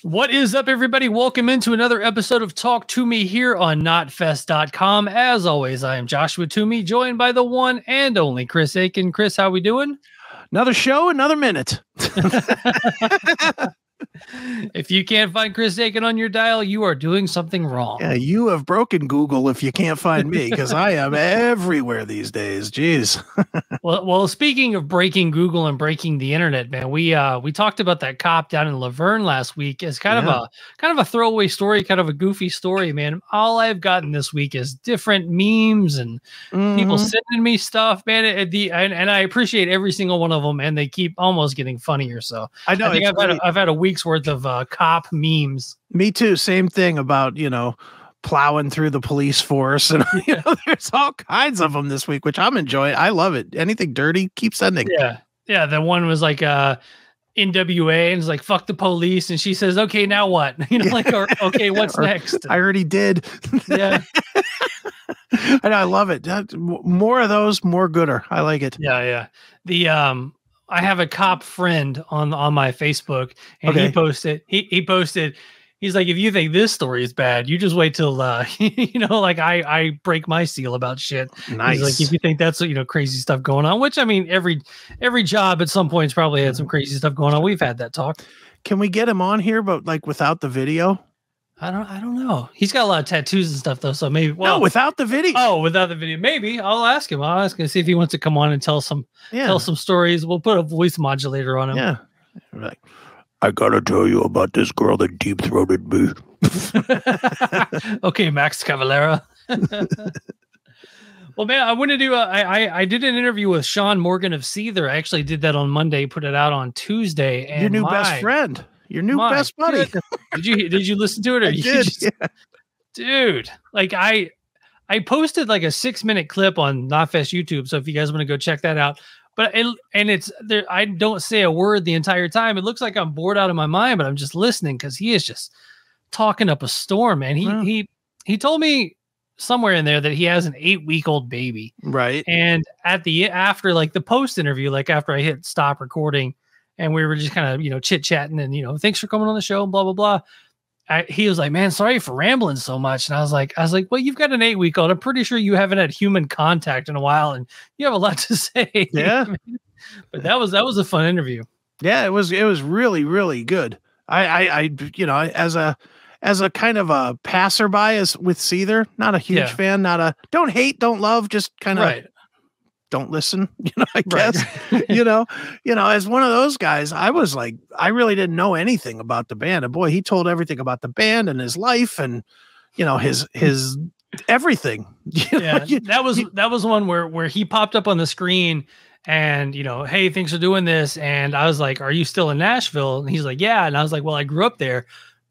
What is up, everybody? Welcome into another episode of Talk to Me here on notfest.com. As always, I am Joshua Toomey, joined by the one and only Chris Akin. Chris, how we doing? Another show, another minute. If you can't find Chris Akin on your dial, you are doing something wrong. Yeah, you have broken Google if you can't find me, because I am everywhere these days. Jeez. Well, speaking of breaking Google and breaking the internet, man, we talked about that cop down in Laverne last week as kind of a throwaway story, kind of a goofy story, man. All I've gotten this week is different memes and people sending me stuff, man. And I appreciate every single one of them, and they keep almost getting funnier. So I know I've had a week's worth of cop memes. Me too. Same thing about, plowing through the police force, and there's all kinds of them this week, which I'm enjoying. I love it. Anything dirty, keep sending. Yeah. The one was like NWA, and it's like fuck the police, and she says, "Okay, now what?" Okay, what's next? I already did. Yeah. I know. I love it. More of those, more gooder. I like it. Yeah. I have a cop friend on my Facebook, and he posted. He posted. He's like, if you think this story is bad, you just wait till I break my seal about shit. Nice. He's like, if you think that's crazy stuff going on, which I mean, every job at some points probably had some crazy stuff going on. We've had that talk. Can we get him on here, but like without the video? I don't know. He's got a lot of tattoos and stuff though, so maybe. Well, no, without the video. Oh, without the video, maybe I'll ask him. I'll ask him, see if he wants to come on and tell some stories. We'll put a voice modulator on him. Yeah, like, I gotta tell you about this girl that deep throated me. Okay, Max Cavalera. Well, man, I want to do. I did an interview with Shaun Morgan of Seether. I actually did that on Monday. Put it out on Tuesday. And your new best friend. Your new best buddy. Did you listen to it? Or dude, like I posted like a 6-minute clip on Notfest YouTube. So if you guys want to go check that out, it's there. I don't say a word the entire time. It looks like I'm bored out of my mind, but I'm just listening because he is just talking up a storm, man. He told me somewhere in there that he has an 8-week-old baby. Right. And after like the post interview, like after I hit stop recording, and we were just kind of, chit chatting and, thanks for coming on the show and blah, blah, blah. He was like, man, sorry for rambling so much. And I was like, well, you've got an 8-week-old. I'm pretty sure you haven't had human contact in a while and you have a lot to say. Yeah. But that was a fun interview. Yeah, it was really, really good. I as a kind of a passerby with Seether, not a huge fan, don't hate, don't love, just kind of don't listen, I guess, as one of those guys, I was like, I really didn't know anything about the band. And boy, he told everything about the band and his life and, his everything. That was one where he popped up on the screen and, hey, thanks for doing this. And I was like, are you still in Nashville? And he's like, yeah. And I was like, well, I grew up there.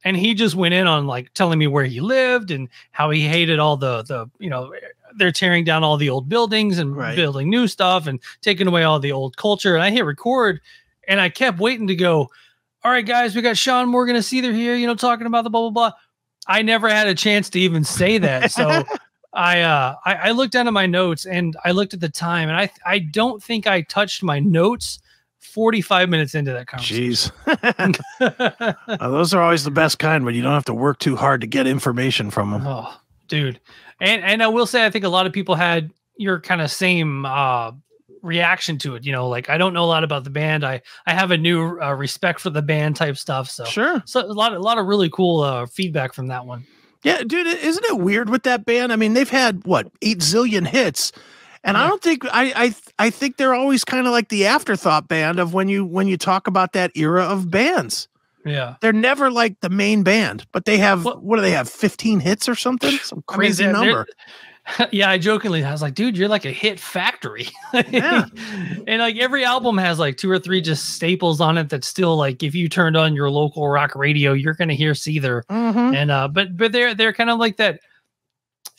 And he just went in on like telling me where he lived and how he hated all the they're tearing down all the old buildings and building new stuff and taking away all the old culture. And I hit record and I kept waiting to go, all right, guys, we got Shaun Morgan of Seether here, talking about the blah, blah, blah. I never had a chance to even say that. So I looked down at my notes and I looked at the time and I don't think I touched my notes 45 minutes into that conversation. Jeez. Those are always the best kind when you don't have to work too hard to get information from them. Oh, dude. And I will say, I think a lot of people had your kind of same reaction to it. Like I don't know a lot about the band. I have a new respect for the band type stuff. So sure. So a lot of really cool feedback from that one. Yeah, dude, isn't it weird with that band? I mean, they've had 8 zillion hits. And I don't think I think they're always kind of like the afterthought band of when you talk about that era of bands. Yeah. They're never like the main band, but they have, what do they have? 15 hits or something? Some crazy number. Yeah. I was like, dude, you're like a hit factory. Yeah. And like every album has like 2 or 3 just staples on it. That's still like, if you turned on your local rock radio, you're going to hear Seether. And, but they're kind of like that,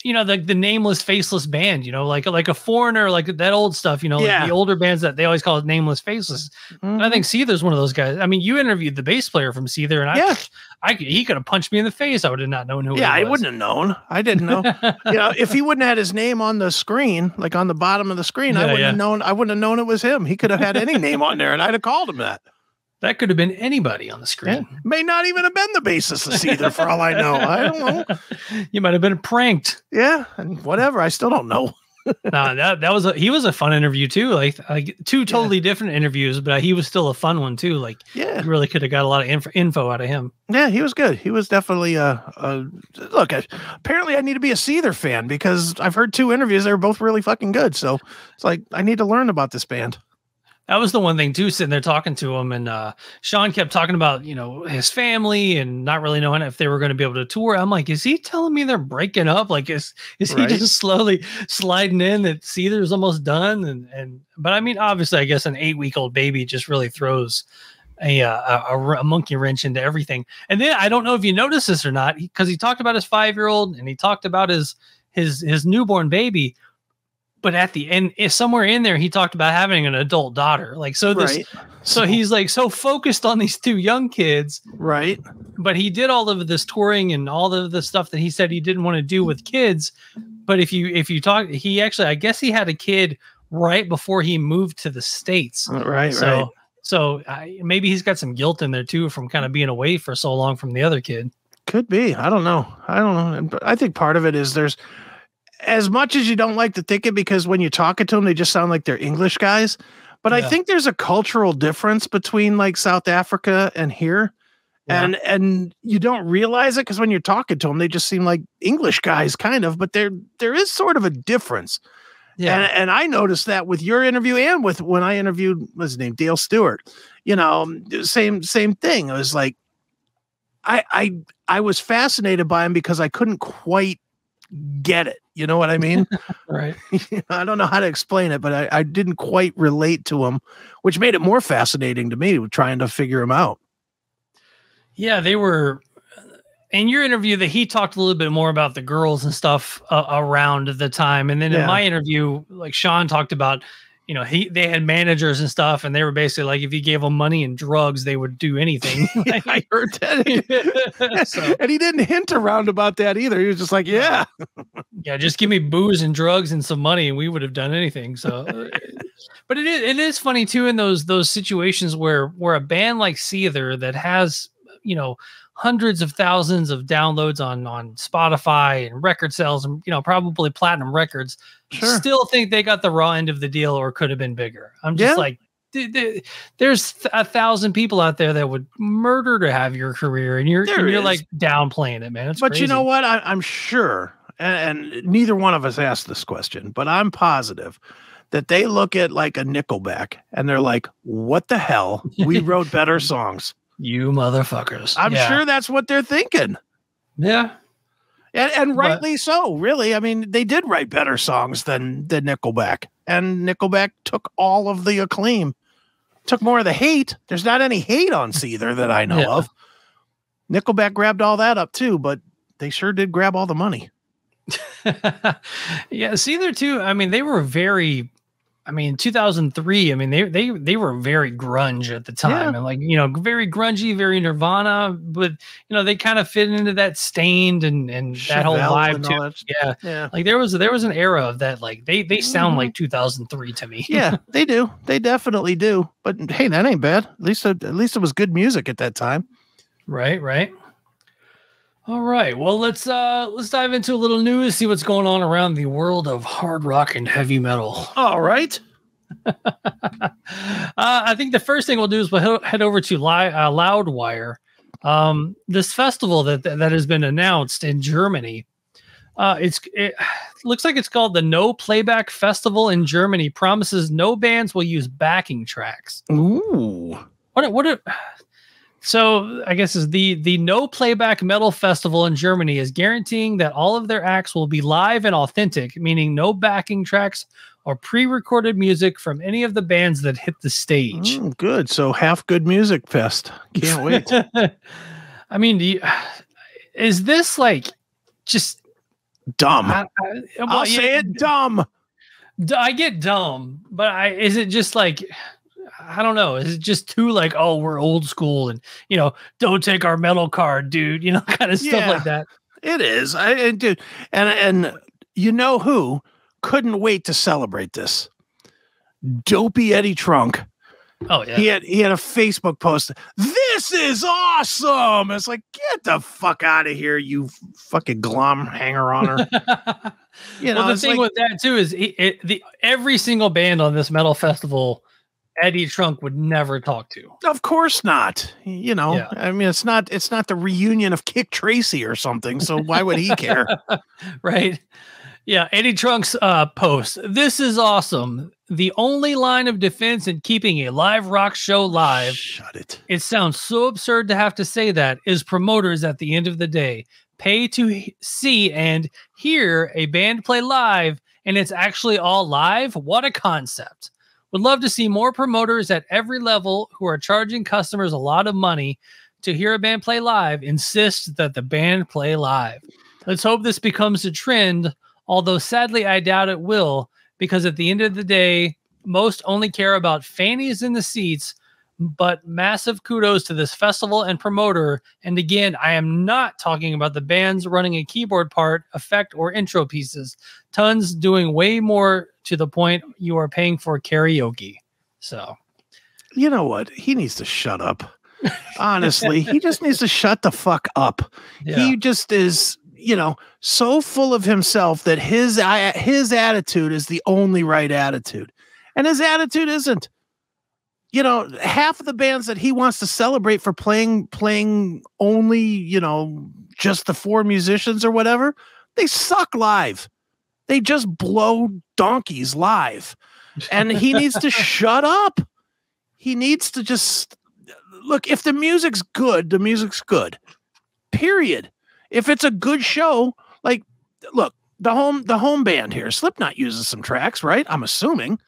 the nameless, faceless band, like a Foreigner, like that old stuff, like the older bands that they always call it nameless, faceless. And I think Seether's one of those guys. I mean, you interviewed the bass player from Seether, and he could have punched me in the face. I would have not known who he was. I wouldn't have known. I didn't know. If he wouldn't have had his name on the screen, like on the bottom of the screen, I wouldn't have known. I wouldn't have known it was him. He could have had any name on there, and I'd have called him that. That could have been anybody on the screen. Yeah. May not even have been the basis of Seether, for all I know. I don't know. You might have been pranked. Yeah, and whatever. I still don't know. No, he was a fun interview too. Like two totally different interviews, but he was still a fun one too. Like, you really could have got a lot of info out of him. Yeah, he was good. He was definitely look. Apparently, I need to be a Seether fan because I've heard 2 interviews. They were both really fucking good. So it's like I need to learn about this band. That was the one thing too, sitting there talking to him, and Shaun kept talking about, his family and not really knowing if they were going to be able to tour. I'm like, is he telling me they're breaking up? Like, is he just slowly sliding in that Seether's almost done? But I mean, obviously, I guess an 8-week-old baby just really throws a monkey wrench into everything. And then I don't know if you noticed this or not, because he talked about his 5-year-old and he talked about his newborn baby. But at the end, somewhere in there, he talked about having an adult daughter. Like, so he's like so focused on these 2 young kids. Right. But he did all of this touring and all of the stuff that he said he didn't want to do with kids. But if you talk, he actually, I guess he had a kid right before he moved to the States. Right. So maybe he's got some guilt in there too from kind of being away for so long from the other kid. Could be. I don't know. But I think part of it is there's, as much as you don't like to think it, because when you're talking to them, they just sound like they're English guys. But I think there's a cultural difference between like South Africa and here. Yeah. And you don't realize it because when you're talking to them, they just seem like English guys kind of, but there is sort of a difference. Yeah. And I noticed that with your interview and with when I interviewed, what's his name, Dale Stewart, same thing. It was like, I was fascinated by him because I couldn't quite get it. You know what I mean? Right. I don't know how to explain it, but I didn't quite relate to him, which made it more fascinating to me trying to figure him out. Yeah, they were in your interview that he talked a little bit more about the girls and stuff around the time. And then in my interview, like Shaun talked about, they had managers and stuff, and they were basically like, if you gave them money and drugs, they would do anything. I heard that. And he didn't hint around about that either. He was just like, yeah, just give me booze and drugs and some money, and we would have done anything. So, but it is funny too in those situations where a band like Seether that has, hundreds of thousands of downloads on Spotify and record sales and, probably platinum records, still think they got the raw end of the deal or could have been bigger. I'm just like, there's 1,000 people out there that would murder to have your career, and you're like downplaying it, man. It's but crazy. You know what? I'm sure, and neither one of us asked this question, but I'm positive that they look at like a Nickelback and they're like, what the hell? We wrote better songs. You motherfuckers. I'm sure that's what they're thinking. Yeah. And rightly so, really. I mean, they did write better songs than Nickelback. And Nickelback took all of the acclaim. Took more of the hate. There's not any hate on Seether that I know of. Nickelback grabbed all that up too, but they sure did grab all the money. Seether too. I mean, they were very... 2003, they were very grunge at the time, and like, very grungy, very Nirvana, but they kind of fit into that Stained and that whole vibe too. Yeah. Like there was an era of that, like they sound like 2003 to me. Yeah, they do. They definitely do. But hey, that ain't bad. At least it was good music at that time. Right. All right. Well, let's dive into a little news, see what's going on around the world of hard rock and heavy metal. All right. I think the first thing we'll do is we'll head over to Loudwire. This festival that has been announced in Germany. It looks like it's called the No-Playback Festival in Germany. Promises no bands will use backing tracks. Ooh. So I guess is the No Playback Metal Festival in Germany is guaranteeing that all of their acts will be live and authentic, meaning no backing tracks or pre-recorded music from any of the bands that hit the stage. Good. So half good music fest. Can't wait. I mean, is this like just dumb? I'll say it dumb. I get dumb, but is it just like... I don't know. Is it just too like, oh, we're old school and, don't take our metal card, dude, kind of stuff like that. It is. Dude. And who couldn't wait to celebrate this? Dopey Eddie Trunk Oh yeah. He had a Facebook post. This is awesome. It's like, get the fuck out of here, you fucking glum hanger oner. Well, the thing with that too is every single band on this metal festival, Eddie Trunk would never talk to. Of course not. I mean, it's not the reunion of Kick Tracy or something. So why would he care? Right. Yeah. Eddie Trunk's post. This is awesome. The only line of defense in keeping a live rock show live. Shut it. It sounds so absurd to have to say that, is promoters at the end of the day pay to see and hear a band play live, and it's actually all live. What a concept. Would love to see more promoters at every level who are charging customers a lot of money to hear a band play live insist that the band play live. Let's hope this becomes a trend, although sadly I doubt it will, because at the end of the day, most only care about fannies in the seats. But massive kudos to this festival and promoter. And again, I am not talking about the bands running a keyboard part, effect, or intro pieces. Tons doing way more, to the point you are paying for karaoke. So, you know what? He needs to shut up. Honestly, he just needs to shut the fuck up. Yeah. He just is, so full of himself that his attitude is the only right attitude. And his attitude isn't. Half of the bands that he wants to celebrate for playing only, just the 4 musicians or whatever, they suck live. They just blow donkeys live. And he needs to shut up. He needs to just look, if the music's good, the music's good. Period. If it's a good show, like, look, the home band here, Slipknot uses some tracks, right? I'm assuming.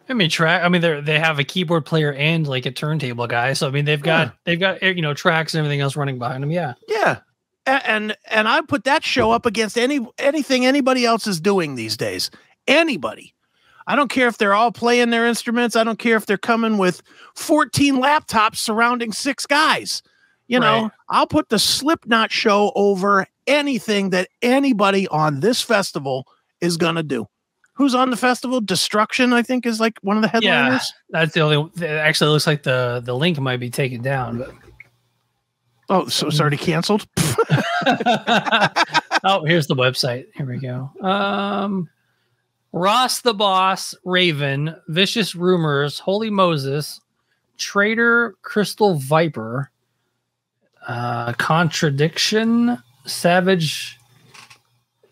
They have a keyboard player and like a turntable guy. So they've got tracks and everything else running behind them. Yeah. Yeah. And I put that show up against anything anybody else is doing these days. Anybody. I don't care if they're all playing their instruments. I don't care if they're coming with 14 laptops surrounding 6 guys. I'll put the Slipknot show over anything that anybody on this festival is going to do. Who's on the festival? Destruction, I think, is like one of the headliners. Yeah, that's the only. Actually, it looks like the link might be taken down. But so it's already canceled. Oh, here's the website. Here we go. Ross the Boss, Raven, Vicious Rumors, Holy Moses, Traitor, Crystal Viper, Contradiction, Savage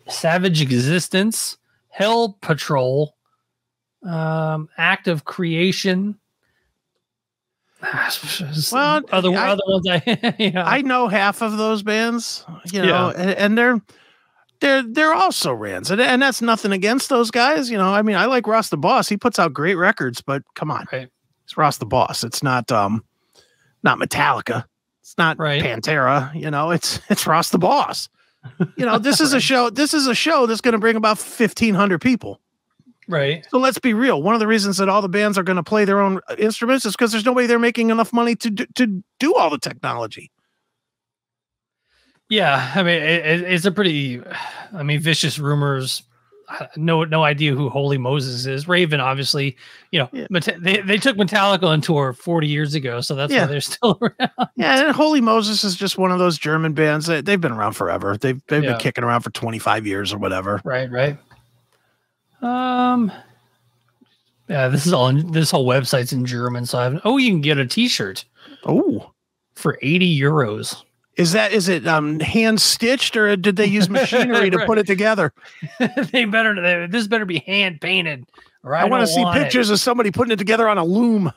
Existence, Hell Patrol, Act of Creation. Well, other ones I know half of those bands, and they're also Rands, and that's nothing against those guys. I like Ross the Boss. He puts out great records, but come on, right? It's Ross the Boss. It's not Metallica. It's not Pantera. It's Ross the Boss. This is a show. This is a show that's going to bring about 1,500 people. Right. So let's be real. One of the reasons that all the bands are going to play their own instruments is because there's nobody there making enough money to do all the technology. Yeah, it's a pretty. Vicious Rumors. No idea who Holy Moses is. Raven, obviously, they took Metallica on tour 40 years ago, so that's why they're still around. Yeah, and Holy Moses is just one of those German bands that they've been around forever. They've been kicking around for 25 years or whatever. Right. This whole website's in German, so you can get a T-shirt. Oh, for €80. Is it hand stitched, or did they use machinery to put it together? This better be hand painted. Or I want to see pictures of somebody putting it together on a loom.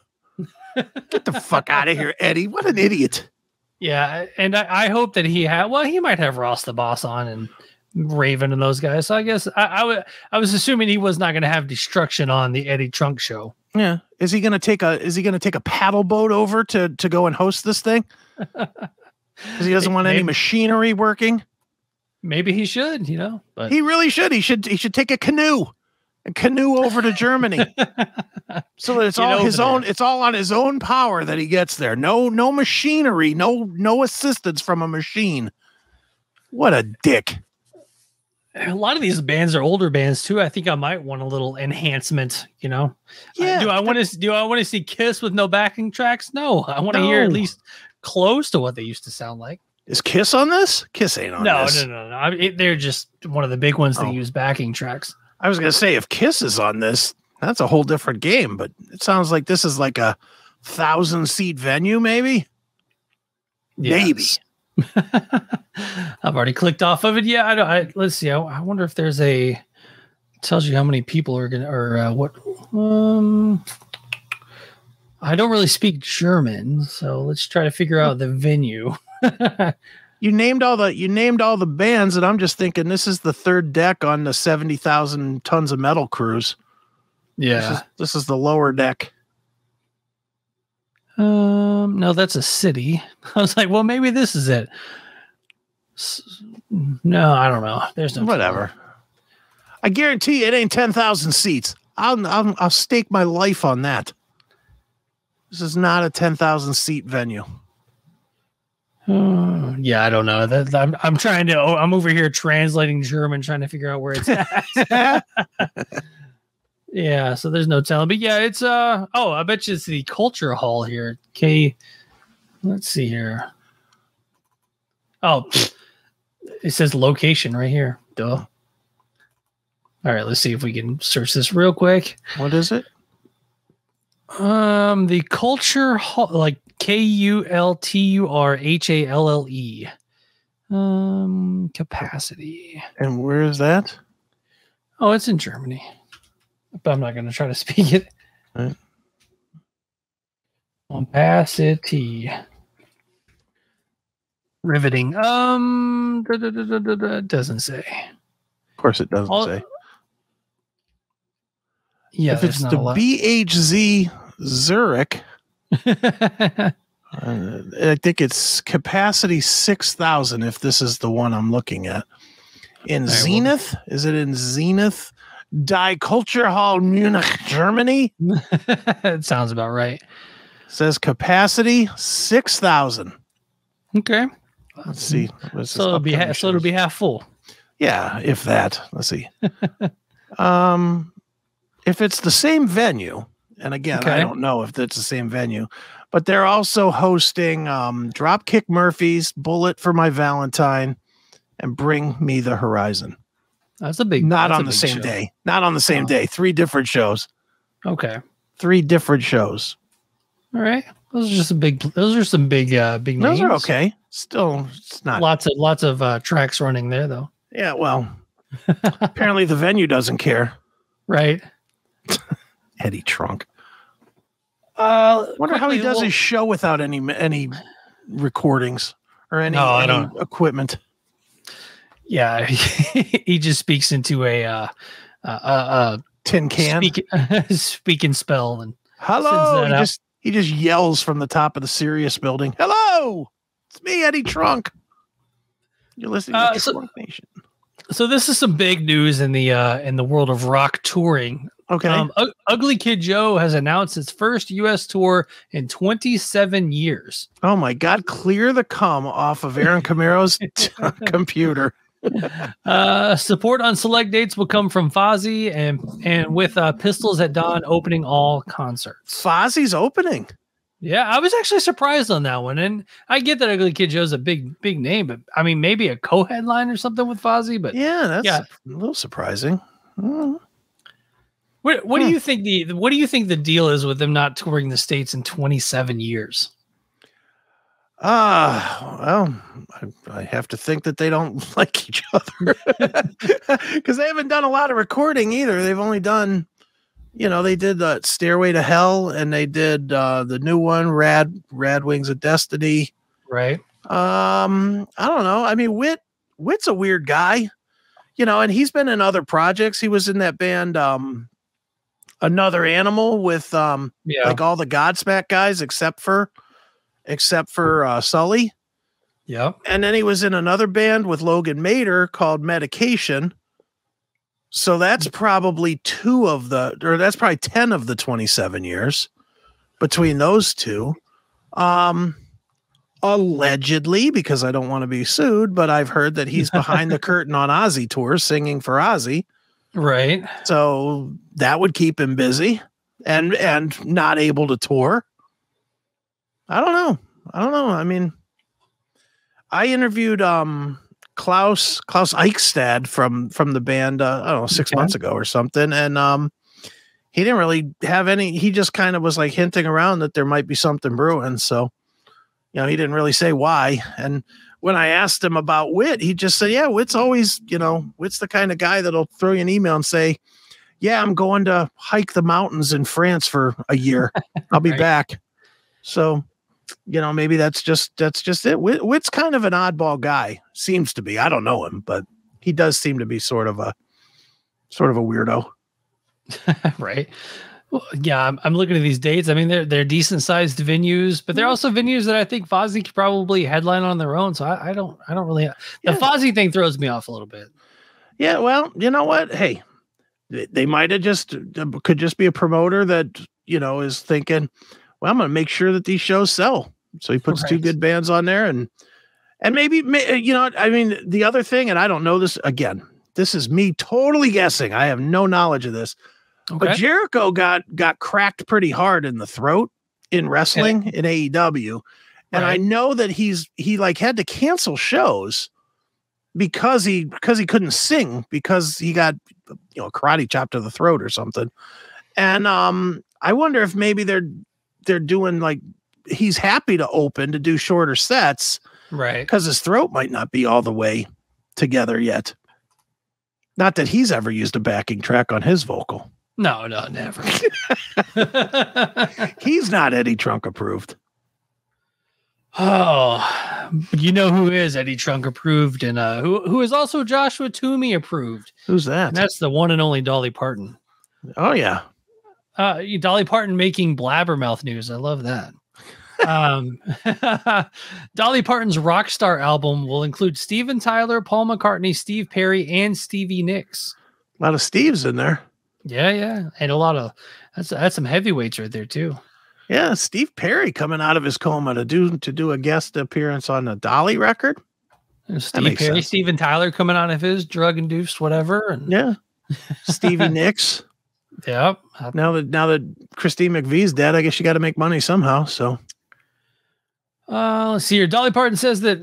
Get the fuck out of here, Eddie! What an idiot! Yeah, and I hope that he might have Ross the Boss on and Raven and those guys. So I guess I was assuming he was not going to have Destruction on the Eddie Trunk show. Yeah, is he going to take a paddle boat over to go and host this thing? Because he doesn't want any machinery working. Maybe he should, but he really should. He should take a canoe over to Germany. So that it's all his own. It's all on his own power that he gets there. No machinery, no assistance from a machine. What a dick. a lot of these bands are older bands too. I think I might want a little enhancement, you know. Yeah. Do I want to see Kiss with no backing tracks? No, I want to hear at least close to what they used to sound like. Is Kiss on this? Kiss ain't on this. No. I mean, they're just one of the big ones that use backing tracks. I was going to say, if Kiss is on this, that's a whole different game, but it sounds like this is like a 1,000-seat venue, maybe? Yes. Maybe. I've already clicked off of it. Yeah, let's see. I wonder if there's tells you how many people are gonna or what. I don't really speak German, so let's try to figure out the venue. You named all the bands, and I'm just thinking this is the third deck on the 70,000 tons of metal cruise. Yeah, this is the lower deck. No, that's a city. I was like, well, maybe this is it. No, I don't know. There's no whatever. I guarantee it ain't 10,000 seats. I'll stake my life on that. This is not a 10,000 seat venue. Yeah, I don't know. I'm over here translating German, trying to figure out where it's at. Yeah, so there's no telling. But yeah, it's I bet you it's the Culture Hall here. Let's see here. Oh, it says location right here. Duh. All right, let's see if we can search this real quick. What is it? The Culture Hall, like KULTURHALLE. Capacity. And where is that? Oh, it's in Germany. But I'm not going to try to speak it. Right. Capacity. Riveting. Doesn't say. Of course it doesn't say. Yeah, if it's the BHZ Zurich, I think it's capacity 6,000 if this is the one I'm looking at. In Zenith? Is it in Zenith? Die Culture Hall, Munich, Germany? It sounds about right. Says capacity 6,000. Okay. Let's see. So it'll be half full. Yeah, if that. Let's see. If it's the same venue, and again, I don't know if it's the same venue, but they're also hosting Dropkick Murphys, Bullet for My Valentine, and Bring Me the Horizon. That's a big. Not on the same day. Not on the same day. 3 different shows. Okay. 3 different shows. All right. Those are some big names. Those are okay. Still, it's not lots of tracks running there though. Yeah. Well, apparently the venue doesn't care. Right. Eddie Trunk. Wonder how he does his show without any recordings or any equipment. Yeah, he just speaks into a tin can, speak and spell, and hello. He just yells from the top of the Sirius building. Hello, it's me, Eddie Trunk. You're listening to Trunk Nation. So this is some big news in the world of rock touring. Okay. Ugly Kid Joe has announced its first U.S. tour in 27 years. Oh my God! Clear the cum off of Aaron Camaro's computer. Support on select dates will come from Fozzy and with Pistols at Dawn opening all concerts. Fozzy's opening. Yeah, I was actually surprised on that one, and I get that Ugly Kid Joe's a big name, but I mean maybe a co-headline or something with Fozzy. But that's a little surprising. What do you think the deal is with them not touring the States in 27 years? Well, I have to think that they don't like each other because they haven't done a lot of recording either. They've only done, they did the Stairway to Hell and they did the new one, Rad Wings of Destiny. Right. I don't know. I mean, Whit's a weird guy, and he's been in other projects. He was in that band, Another Animal with like all the Godsmack guys except for Sully. Yep. And then he was in another band with Logan Mader called Medication. So that's probably 10 of the 27 years between those two. allegedly, because I don't want to be sued, but I've heard that he's behind the curtain on Ozzy tours singing for Ozzy. Right. So that would keep him busy and not able to tour. I don't know. I mean, I interviewed Klaus Eichstad from the band I don't know, 6 months ago or something, and he didn't really have any. He just kind of was like hinting around that there might be something brewing. So, he didn't really say why. And when I asked him about Whit, he just said, "Yeah, Whit's always, Whit's the kind of guy that'll throw you an email and say, yeah, I'm going to hike the mountains in France for a year. I'll be back." So, maybe that's just it. Whit's kind of an oddball guy, seems to be. I don't know him, but he does seem to be sort of a weirdo. Right. Well, yeah, I'm looking at these dates. I mean, they're decent sized venues, but they're also venues that I think Fozzy could probably headline on their own. So I don't really. The Fozzy thing throws me off a little bit. Yeah. Well, you know what? Hey, they might have could just be a promoter that is thinking, well, I'm going to make sure that these shows sell. So he puts two good bands on there, and maybe I mean, the other thing, and I don't know this again. This is me totally guessing. I have no knowledge of this. Okay. But Jericho got cracked pretty hard in the throat in wrestling in AEW. And I know that he had to cancel shows because he couldn't sing, because he got a karate chop to the throat or something. And I wonder if maybe they're doing like, he's happy to open to do shorter sets, right? Because his throat might not be all the way together yet. Not that he's ever used a backing track on his vocal. No, never. He's not Eddie Trunk approved. Oh, you know who is Eddie Trunk approved, and who is also Joshua Toomey approved? Who's that? And that's the one and only Dolly Parton. Oh yeah, Dolly Parton making blabbermouth news. I love that. Dolly Parton's Rockstar album will include Steven Tyler, Paul McCartney, Steve Perry, and Stevie Nicks. A lot of Steves in there. Yeah, and a lot of that's some heavyweights right there too. Yeah, Steve Perry coming out of his coma to do a guest appearance on a Dolly record. Steve Perry, sense. Steven Tyler coming out of his drug-induced whatever, and Stevie Nicks. Yep. Now that Christine McVie's dead, I guess you got to make money somehow. So. Let's see here. Dolly Parton says that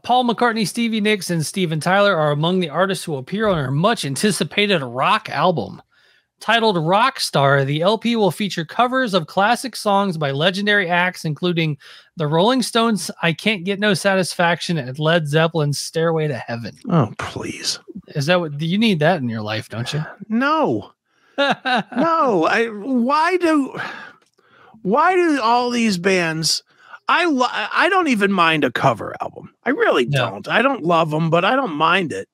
Paul McCartney, Stevie Nicks, and Steven Tyler are among the artists who will appear on her much anticipated rock album. Titled Rockstar, the LP will feature covers of classic songs by legendary acts, including the Rolling Stones' I Can't Get No Satisfaction and Led Zeppelin's Stairway to Heaven. Oh, please. Is that what you need that in your life, don't you? No. No. Why do all these bands... I don't even mind a cover album. I really don't. I don't love them, but I don't mind it.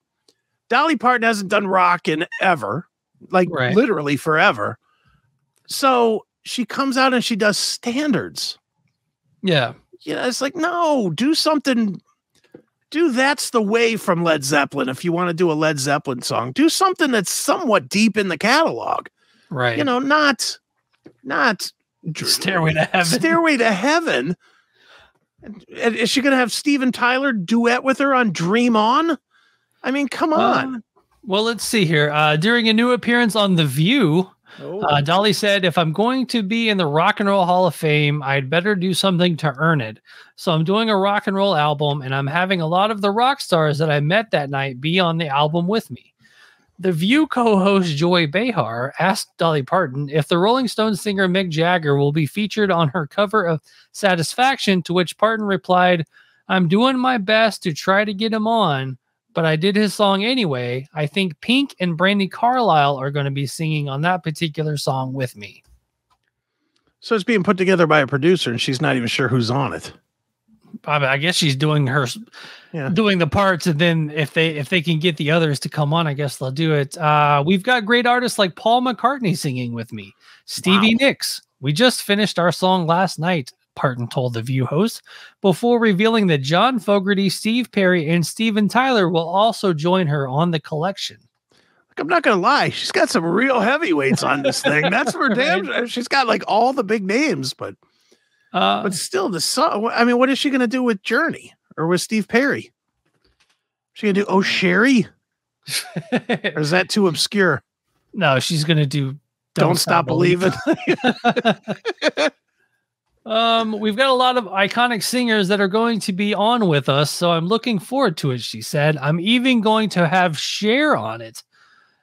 Dolly Parton hasn't done rock in ever, literally forever. So she comes out and she does standards. Yeah. It's like, no, do something. That's the way from Led Zeppelin. If you want to do a Led Zeppelin song, do something that's somewhat deep in the catalog. Right. Not Stairway to Heaven. Stairway to Heaven. Is she going to have Steven Tyler duet with her on Dream On? I mean, come on. Well, let's see here. During a new appearance on The View, Dolly said, if I'm going to be in the Rock and Roll Hall of Fame, I'd better do something to earn it. So I'm doing a rock and roll album, and I'm having a lot of the rock stars that I met that night be on the album with me. The View co-host Joy Behar asked Dolly Parton if the Rolling Stones singer Mick Jagger will be featured on her cover of Satisfaction, to which Parton replied, I'm doing my best to try to get him on, but I did his song anyway. I think Pink and Brandi Carlile are going to be singing on that particular song with me. So it's being put together by a producer, and she's not even sure who's on it. I guess she's doing doing the parts, and then if they can get the others to come on, I guess they'll do it. We've got great artists like Paul McCartney singing with me, Stevie Nicks. We just finished our song last night, Parton told the View host, before revealing that John Fogerty, Steve Perry, and Steven Tyler will also join her on the collection. I'm not gonna lie, she's got some real heavyweights on this thing. That's for damn. She's got like all the big names, but. But still, the song. I mean, what is she going to do with Journey or with Steve Perry? She going to do Oh Sherry? Or is that too obscure? No, she's going to do Don't Stop Believing. We've got a lot of iconic singers that are going to be on with us, so I'm looking forward to it, she said. I'm even going to have Cher on it.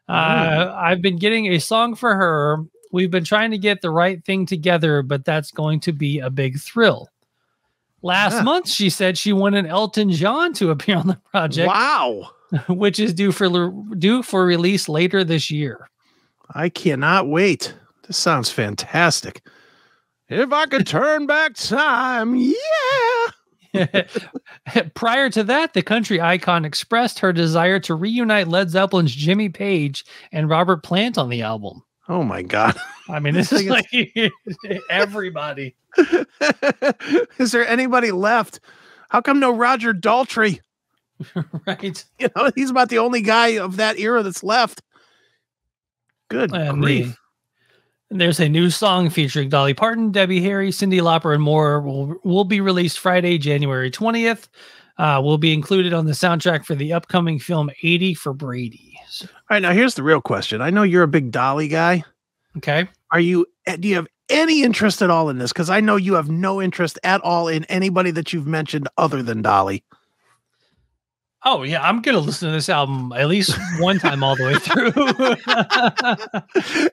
I've been getting a song for her. We've been trying to get the right thing together, but that's going to be a big thrill. Last month, she said she wanted Elton John to appear on the project. Wow. Which is due for release later this year. I cannot wait. This sounds fantastic. If I could turn back time, yeah. Prior to that, the country icon expressed her desire to reunite Led Zeppelin's Jimmy Page and Robert Plant on the album. Oh my God. I mean, this is like everybody. Is there anybody left? How come no Roger Daltrey? Right. You know, he's about the only guy of that era that's left. Good grief. And there's a new song featuring Dolly Parton, Debbie Harry, Cyndi Lauper, and more will be released Friday, January 20th. Will be included on the soundtrack for the upcoming film 80 for Brady. So. All right, now here's the real question. I know you're a big Dolly guy. Okay. Do you have any interest at all in this? Because I know you have no interest at all in anybody that you've mentioned other than Dolly. Oh, yeah. I'm going to listen to this album at least one time all the way through.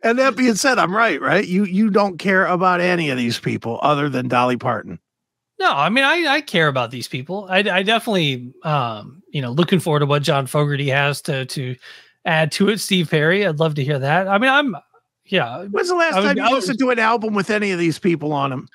And that being said, I'm right? You don't care about any of these people other than Dolly Parton. No, I mean, I care about these people. I definitely, looking forward to what John Fogerty has to add to it. Steve Perry, I'd love to hear that. I mean, When's the last time you listened to an album with any of these people on them?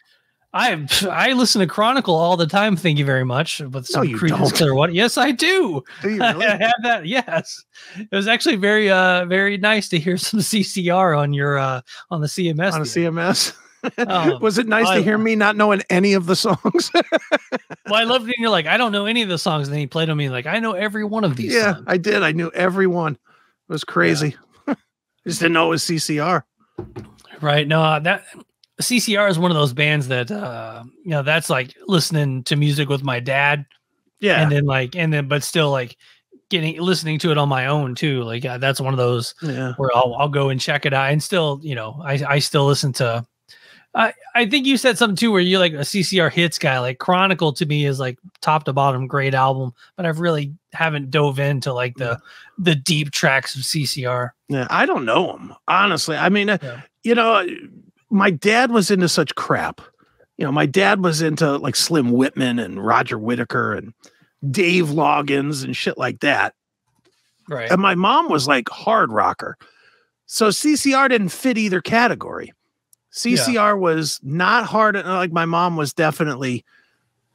I listen to Chronicle all the time. Thank you very much. With some Creedence Clearwater. Yes, I do. Do you really? I have that. Yes, it was actually very, very nice to hear some CCR on your on the CMS. On a CMS. Was it nice to hear me not knowing any of the songs? Well, I loved it. You're like, I don't know any of the songs. And then he played on me like, I know every one of these. Yeah, songs. I did. I knew every one. It was crazy. Yeah. I just didn't know it was CCR. Right. No, that CCR is one of those bands that, that's like listening to music with my dad. Yeah. And then, but still like listening to it on my own too. Like, that's one of those where I'll go and check it out and still, I still listen to, I think you said something too, where you're like a CCR hits guy. Like Chronicle to me is like top to bottom great album, but I've really haven't dove into like the deep tracks of CCR. Yeah, I don't know them honestly. I mean, my dad was into such crap. My dad was into like Slim Whitman and Roger Whittaker and Dave Loggins and shit like that. Right. And my mom was like hard rocker, so CCR didn't fit either category. CCR was not hard. Like my mom was definitely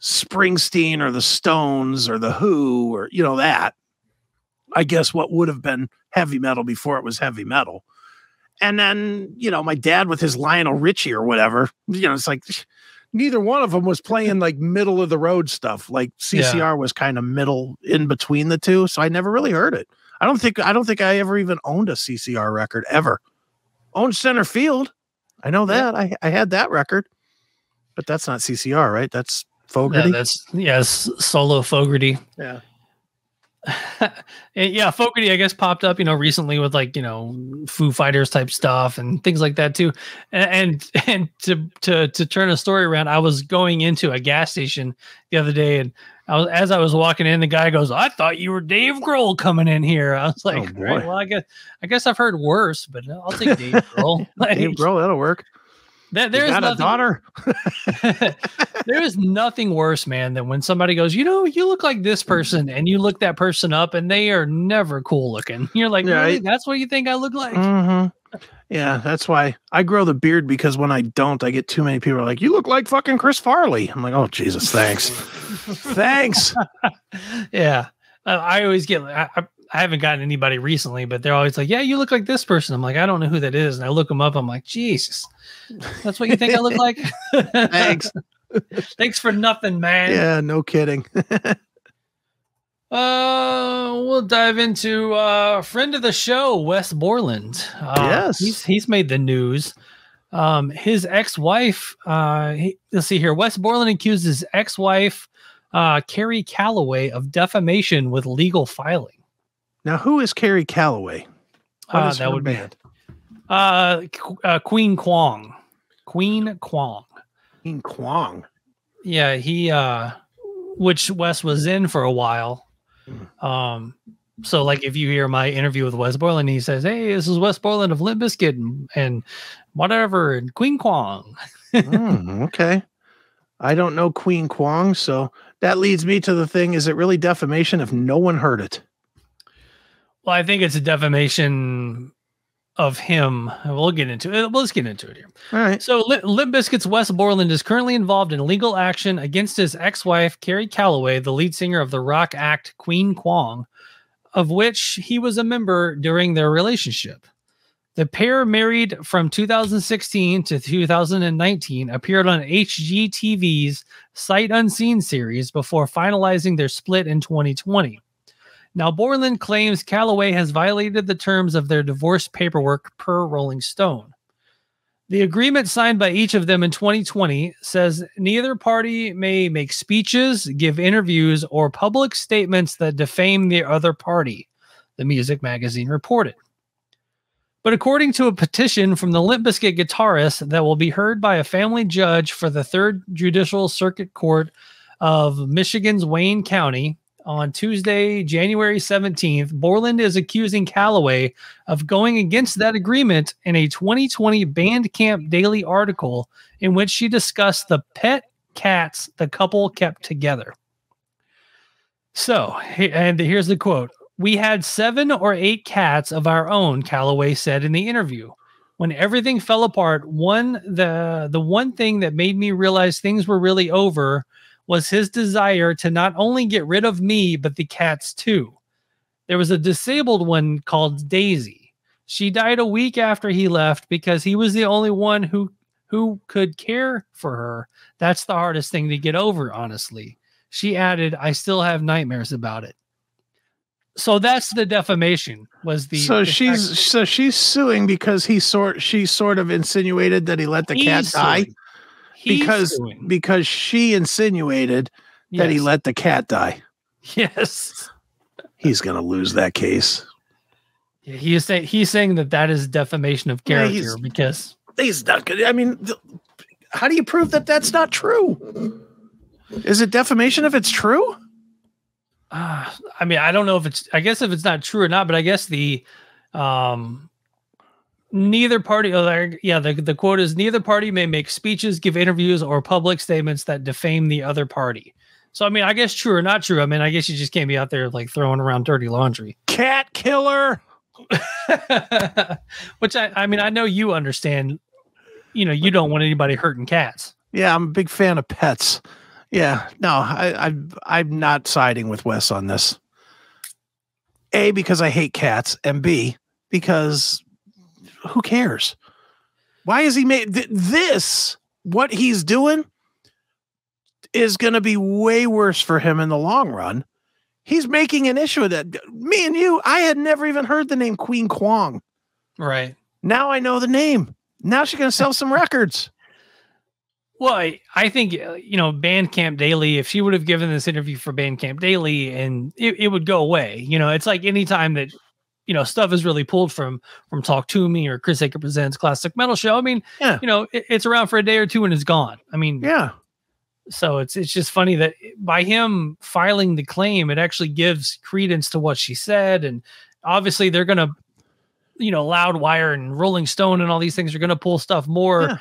Springsteen or the Stones or the Who or, that. I guess what would have been heavy metal before it was heavy metal. And then, my dad with his Lionel Richie or whatever, it's like neither one of them was playing like middle of the road stuff. Like CCR was kind of middle in between the two. So I never really heard it. I don't think I ever even owned a CCR record ever. Owned Center Field. I know that. I had that record, but that's not CCR, right? That's Fogerty. Solo Fogerty. Yeah. Yeah, Fogerty, I guess, popped up, recently with like, Foo Fighters type stuff and things like that too. And to turn a story around, I was going into a gas station the other day, and as I was walking in, the guy goes, "I thought you were Dave Grohl coming in here." I was like, oh, right, well, I guess I've heard worse, but I'll take Dave Grohl. Dave Grohl, that'll work. There's got a daughter. There is nothing worse, man, than when somebody goes, you look like this person, and you look that person up, and they are never cool looking. You're like, really? That's what you think I look like? Mm-hmm. Yeah, that's why I grow the beard, because when I don't, I get too many people like, you look like fucking Chris Farley. I'm like, oh, Jesus, thanks. Thanks. Yeah. I always get, I haven't gotten anybody recently, but they're always like, yeah, you look like this person. I'm like, I don't know who that is. And I look them up. I'm like, Jesus, that's what you think I look like? Thanks. Thanks for nothing, man. Yeah, no kidding. We'll dive into a friend of the show, Wes Borland. Yes. He's made the news. His ex-wife, let's see here. Wes Borland accused his ex-wife, Carrie Calloway, of defamation with legal filing. Now, who is Carrie Calloway? What is that her would band? Queen Kwong. Queen Kwong. Queen Kwong. Yeah, he which Wes was in for a while. So like if you hear my interview with Wes Borland, he says, "Hey, this is Wes Borland of Limp Bizkit and whatever, and Queen Kwong." Okay. I don't know Queen Kwong, so that leads me to the thing, is it really defamation if no one heard it? Well, I think it's a defamation of him. We'll get into it. Let's get into it here. All right. So Limp Bizkit's Wes Borland is currently involved in legal action against his ex-wife, Carrie Calloway, the lead singer of the rock act Queen Kwong, of which he was a member during their relationship. The pair, married from 2016 to 2019, appeared on HGTV's Sight Unseen series before finalizing their split in 2020. Now, Borland claims Calloway has violated the terms of their divorce paperwork per Rolling Stone. The agreement signed by each of them in 2020 says neither party may make speeches, give interviews, or public statements that defame the other party, the music magazine reported. But according to a petition from the Limp Bizkit guitarist that will be heard by a family judge for the 3rd Judicial Circuit Court of Michigan's Wayne County on Tuesday, January 17th, Borland is accusing Calloway of going against that agreement in a 2020 Bandcamp Daily article in which she discussed the pet cats the couple kept together. So, and here's the quote. "We had 7 or 8 cats of our own," Calloway said in the interview. "When everything fell apart, the one thing that made me realize things were really over was his desire to not only get rid of me, but the cats too. There was a disabled one called Daisy. She died a week after he left because he was the only one who could care for her. That's the hardest thing to get over, honestly." She added, "I still have nightmares about it." So that's the defamation. She's suing because she sort of insinuated that he let the cat die. Because she insinuated that he let the cat die. Yes. He's going to lose that case. Yeah, he's saying that is defamation of character because he's not good. I mean, how do you prove that that's not true? Is it defamation if it's true? I mean, I don't know I guess if it's not true or not, but I guess the neither party, the quote is, "Neither party may make speeches, give interviews, or public statements that defame the other party." So, I mean, I guess true or not true. I mean, I guess you just can't be out there like throwing around dirty laundry. Cat killer. Which I mean, I know you understand, you don't want anybody hurting cats. Yeah, I'm a big fan of pets. Yeah, no, I'm not siding with Wes on this. A, because I hate cats, and B, because who cares? Why is he made this? What he's doing is going to be way worse for him in the long run. He's making an issue of that. Me and you, I had never even heard the name Queen Kwong. Right. Now I know the name. Now she's going to sell some records. Well, I think, Bandcamp Daily, if she would have given this interview for Bandcamp Daily, and it would go away. It's like anytime that, stuff is really pulled from Talk To Me or Chris Aker Presents Classic Metal Show. I mean, it's around for a day or two and it's gone. I mean, yeah. So it's just funny that by him filing the claim, it actually gives credence to what she said. And obviously they're going to, Loudwire and Rolling Stone and all these things are going to pull stuff more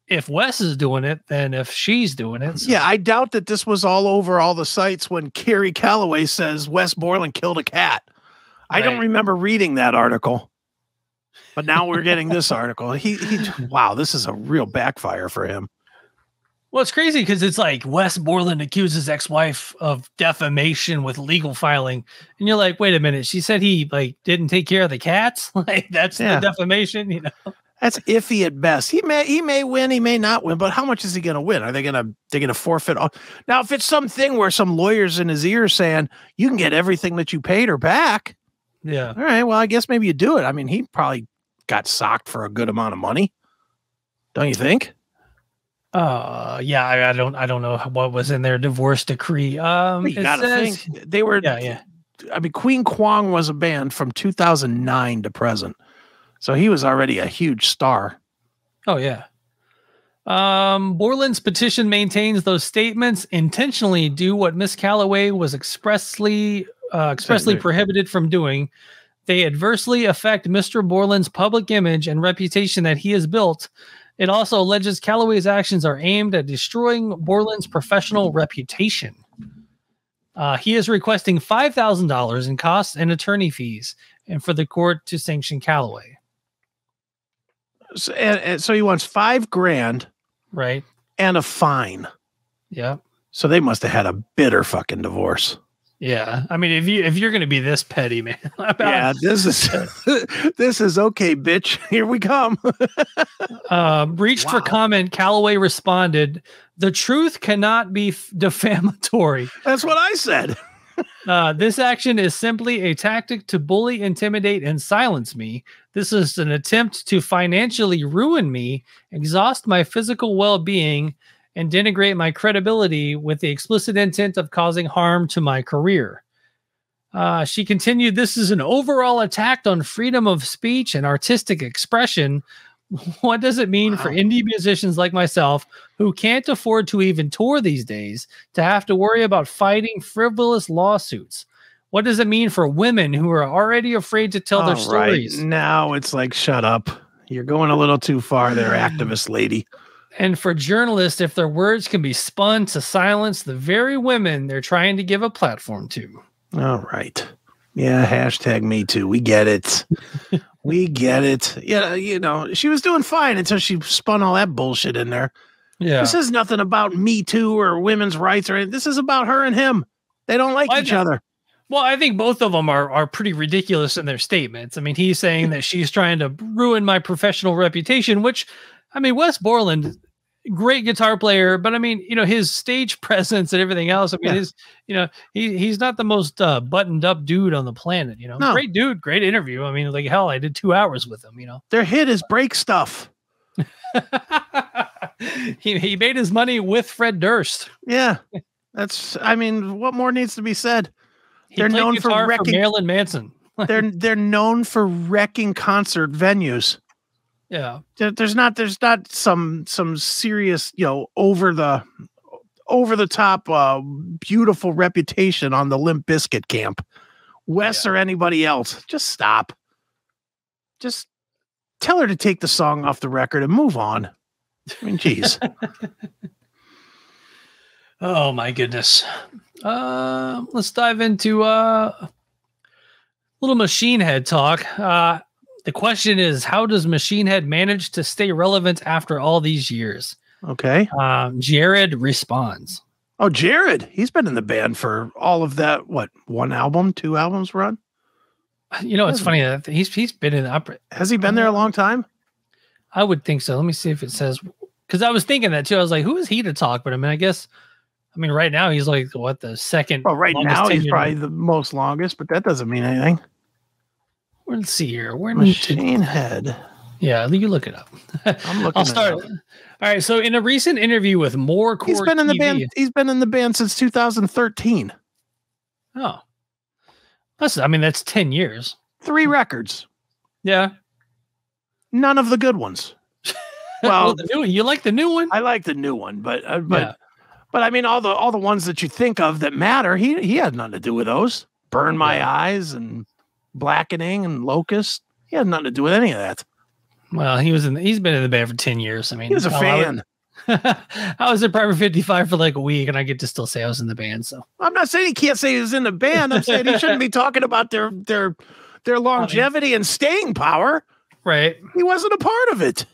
if Wes is doing it than if she's doing it. So. Yeah, I doubt that this was all over all the sites when Carrie Calloway says Wes Borland killed a cat. I don't remember reading that article, but now we're getting this article. Wow, this is a real backfire for him. Well, it's crazy because it's like Wes Borland accuses ex-wife of defamation with legal filing. And you're like, wait a minute. She said he didn't take care of the cats. That's the defamation, That's iffy at best. He may win, he may not win, but how much is he going to win? Are they going to forfeit all? Now, if it's something where some lawyer's in his ear saying you can get everything that you paid her back. Yeah. All right. Well, I guess maybe you do it. I mean, he probably got socked for a good amount of money. Don't you think? Yeah, I don't know what was in their divorce decree. You gotta think they were. Yeah. I mean, Queen Kwong was a band from 2009 to present, so he was already a huge star. Oh yeah. Borland's petition maintains those statements intentionally do what Miss Calloway was expressly prohibited from doing. They adversely affect Mr. Borland's public image and reputation that he has built. It also alleges Calloway's actions are aimed at destroying Borland's professional reputation. He is requesting $5,000 in costs and attorney fees, and for the court to sanction Calloway. So he wants $5,000, right, and a fine. Yeah. So they must have had a bitter fucking divorce. Yeah, I mean, if you're going to be this petty, man. This is okay, bitch. Here we come. Reached for comment. Calloway responded, "The truth cannot be defamatory." That's what I said. This action is simply a tactic to bully, intimidate, and silence me. This is an attempt to financially ruin me, exhaust my physical well-being, and denigrate my credibility with the explicit intent of causing harm to my career. She continued, "This is an overall attack on freedom of speech and artistic expression. What does it mean for indie musicians like myself, who can't afford to even tour these days, to have to worry about fighting frivolous lawsuits? What does it mean for women who are already afraid to tell their stories?" Now it's like, shut up. You're going a little too far there, activist lady. "And for journalists, if their words can be spun to silence the very women they're trying to give a platform to." All right. Yeah, hashtag me too. We get it. We get it. Yeah, she was doing fine until she spun all that bullshit in there. Yeah. This is nothing about Me Too or women's rights or anything. This is about her and him. They don't like each other. Well, I think both of them are pretty ridiculous in their statements. I mean, he's saying that she's trying to ruin my professional reputation, which, I mean, Wes Borland, great guitar player, but I mean, his stage presence and everything else. I mean, he's not the most buttoned up dude on the planet. No. Great dude, great interview. I mean, like hell, I did 2 hours with him. Their hit is Break Stuff. He made his money with Fred Durst. Yeah, what more needs to be said? They're known for wrecking Marilyn Manson. they're known for wrecking concert venues. Yeah, there's not some serious, over the top beautiful reputation on the Limp Bizkit camp. Wes or anybody else, just stop. Just tell her to take the song off the record and move on. I mean, geez. Oh my goodness. Let's dive into little Machine Head talk. The question is, how does Machine Head manage to stay relevant after all these years? Okay. Jared responds. Oh, Jared. He's been in the band for all of that, what, 1 album, 2 albums run? It's funny that he's been in opera. Has he been there a long time? I would think so. Let me see if it says, because I was thinking that too. I was like, who is he to talk? But I mean, right now he's like, what, the second? Well, right now he's probably the most longest, but that doesn't mean anything. Let's see here. Machine Head. Yeah, you look it up. I'm looking. I'll start. All right. So, in a recent interview with More Core, he's been in the band. He's been in the band since 2013. Oh, that's 10 years. 3 records. Yeah. None of the good ones. Well, the new one. You like the new one? I like the new one, but I mean, all the ones that you think of that matter, he had nothing to do with those. Burn My Eyes and Blackening and Locust. He had nothing to do with any of that. Well, he's been in the band for 10 years. I mean, he was a fan. I was at Private 55 for like a week, and I get to still say I was in the band. So I'm not saying he can't say he was in the band. I'm saying he shouldn't be talking about their longevity and staying power. Right. He wasn't a part of it.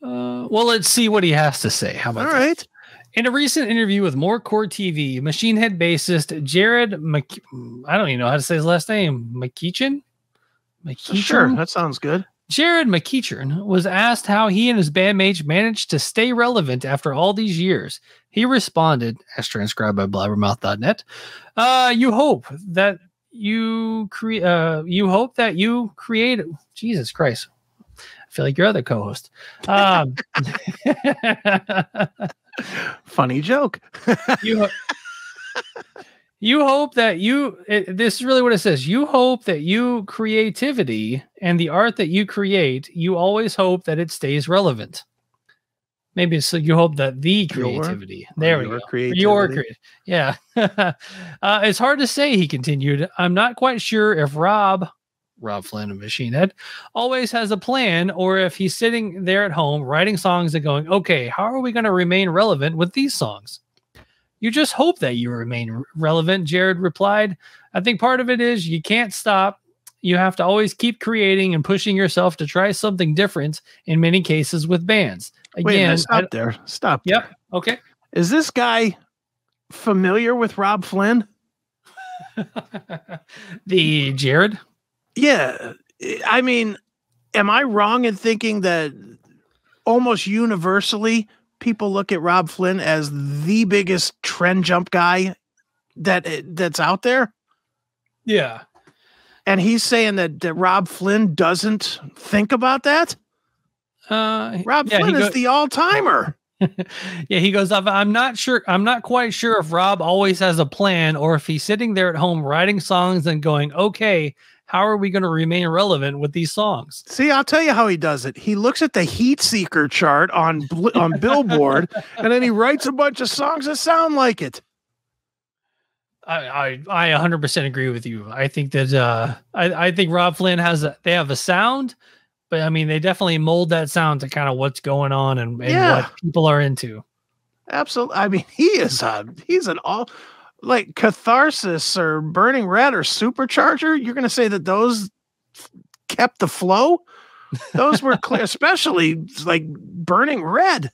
Well, let's see what he has to say. How about that? All right. In a recent interview with More Core TV, Machine Head bassist Jared I don't even know how to say his last name. MacEachern? Sure, that sounds good. Jared MacEachern was asked how he and his bandmates managed to stay relevant after all these years. He responded, as transcribed by blabbermouth.net, you hope that you create, Jesus Christ. feel like your other co-host. Funny joke. You hope that this is really what it says. You hope that creativity and the art that you create, you always hope that it stays relevant. Maybe so you hope that the creativity. There we go. Your creativity. Yeah. It's hard to say, he continued. I'm not quite sure if Rob Flynn of Machine Head always has a plan, or if he's sitting there at home writing songs and going, okay, how are we going to remain relevant with these songs? You just hope that you remain relevant, Jared replied. I think part of it is you can't stop. You have to always keep creating and pushing yourself to try something different in many cases with bands. Again, wait a minute, stop there. Stop. Yep. There. Okay. Is this guy familiar with Rob Flynn? The Jared? Yeah. I mean, am I wrong in thinking that almost universally people look at Rob Flynn as the biggest trend jump guy that's out there? Yeah. And he's saying that Rob Flynn doesn't think about that? Rob Flynn is the all-timer. Yeah, he goes, I'm not quite sure if Rob always has a plan, or if he's sitting there at home writing songs and going, okay, how are we going to remain relevant with these songs? See, I'll tell you how he does it. He looks at the Heat Seeker chart on Billboard, and then he writes a bunch of songs that sound like it. I 100% agree with you. I think that I think Rob Flynn they have a sound, but I mean, they definitely mold that sound to kind of what's going on and what people are into. Absolutely. I mean, he's an all like Catharsis or Burning Red or Supercharger. You're going to say that those kept the flow? Those were clear, especially like Burning Red.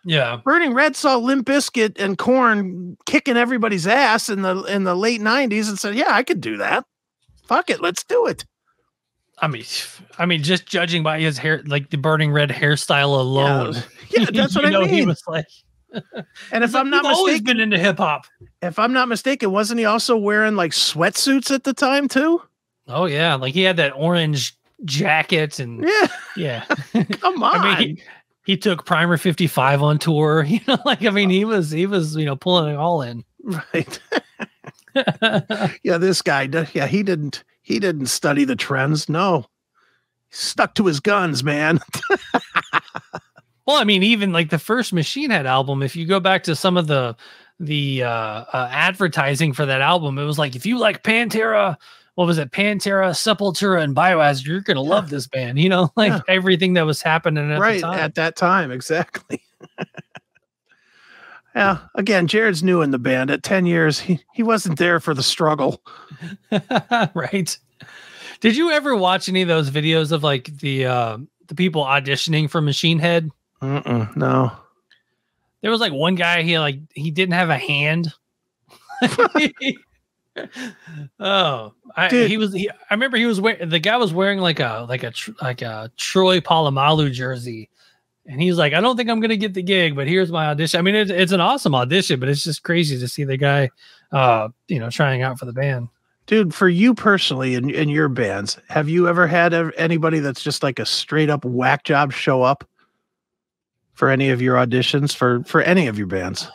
Yeah. Burning Red saw Limp Bizkit and Korn kicking everybody's ass in the late 90s and said, yeah, I could do that. Fuck it. Let's do it. I mean, just judging by his hair, like the Burning Red hairstyle alone. Yeah, that's what I mean. He was like, and if I'm not mistaken, always been into hip hop. If I'm not mistaken, wasn't he also wearing like sweatsuits at the time too? Oh yeah, like he had that orange jacket and yeah. Come on. I mean, he took Primer 55 on tour. You know, like I mean, he was pulling it all in. Right. Yeah, this guy. Yeah, he didn't study the trends. No, he stuck to his guns, man. Well, I mean, even like the first Machine Head album, if you go back to some of the advertising for that album, it was like, if you like Pantera, what was it? Pantera, Sepultura, and Biohazard, you're going to love this band, you know, like everything that was happening at the time. At that time. Exactly. Yeah. Again, Jared's new in the band. At 10 years, he wasn't there for the struggle. Right. Did you ever watch any of those videos of like the people auditioning for Machine Head? No. There was like one guy, he didn't have a hand. I remember the guy was wearing like a Troy Polamalu jersey, and he's like, I don't think I'm gonna get the gig, but here's my audition. I mean, it's an awesome audition, but it's just crazy to see the guy trying out for the band. Dude, for you personally in your bands, have you ever had anybody that's just like a straight up whack job show up for any of your auditions for any of your bands?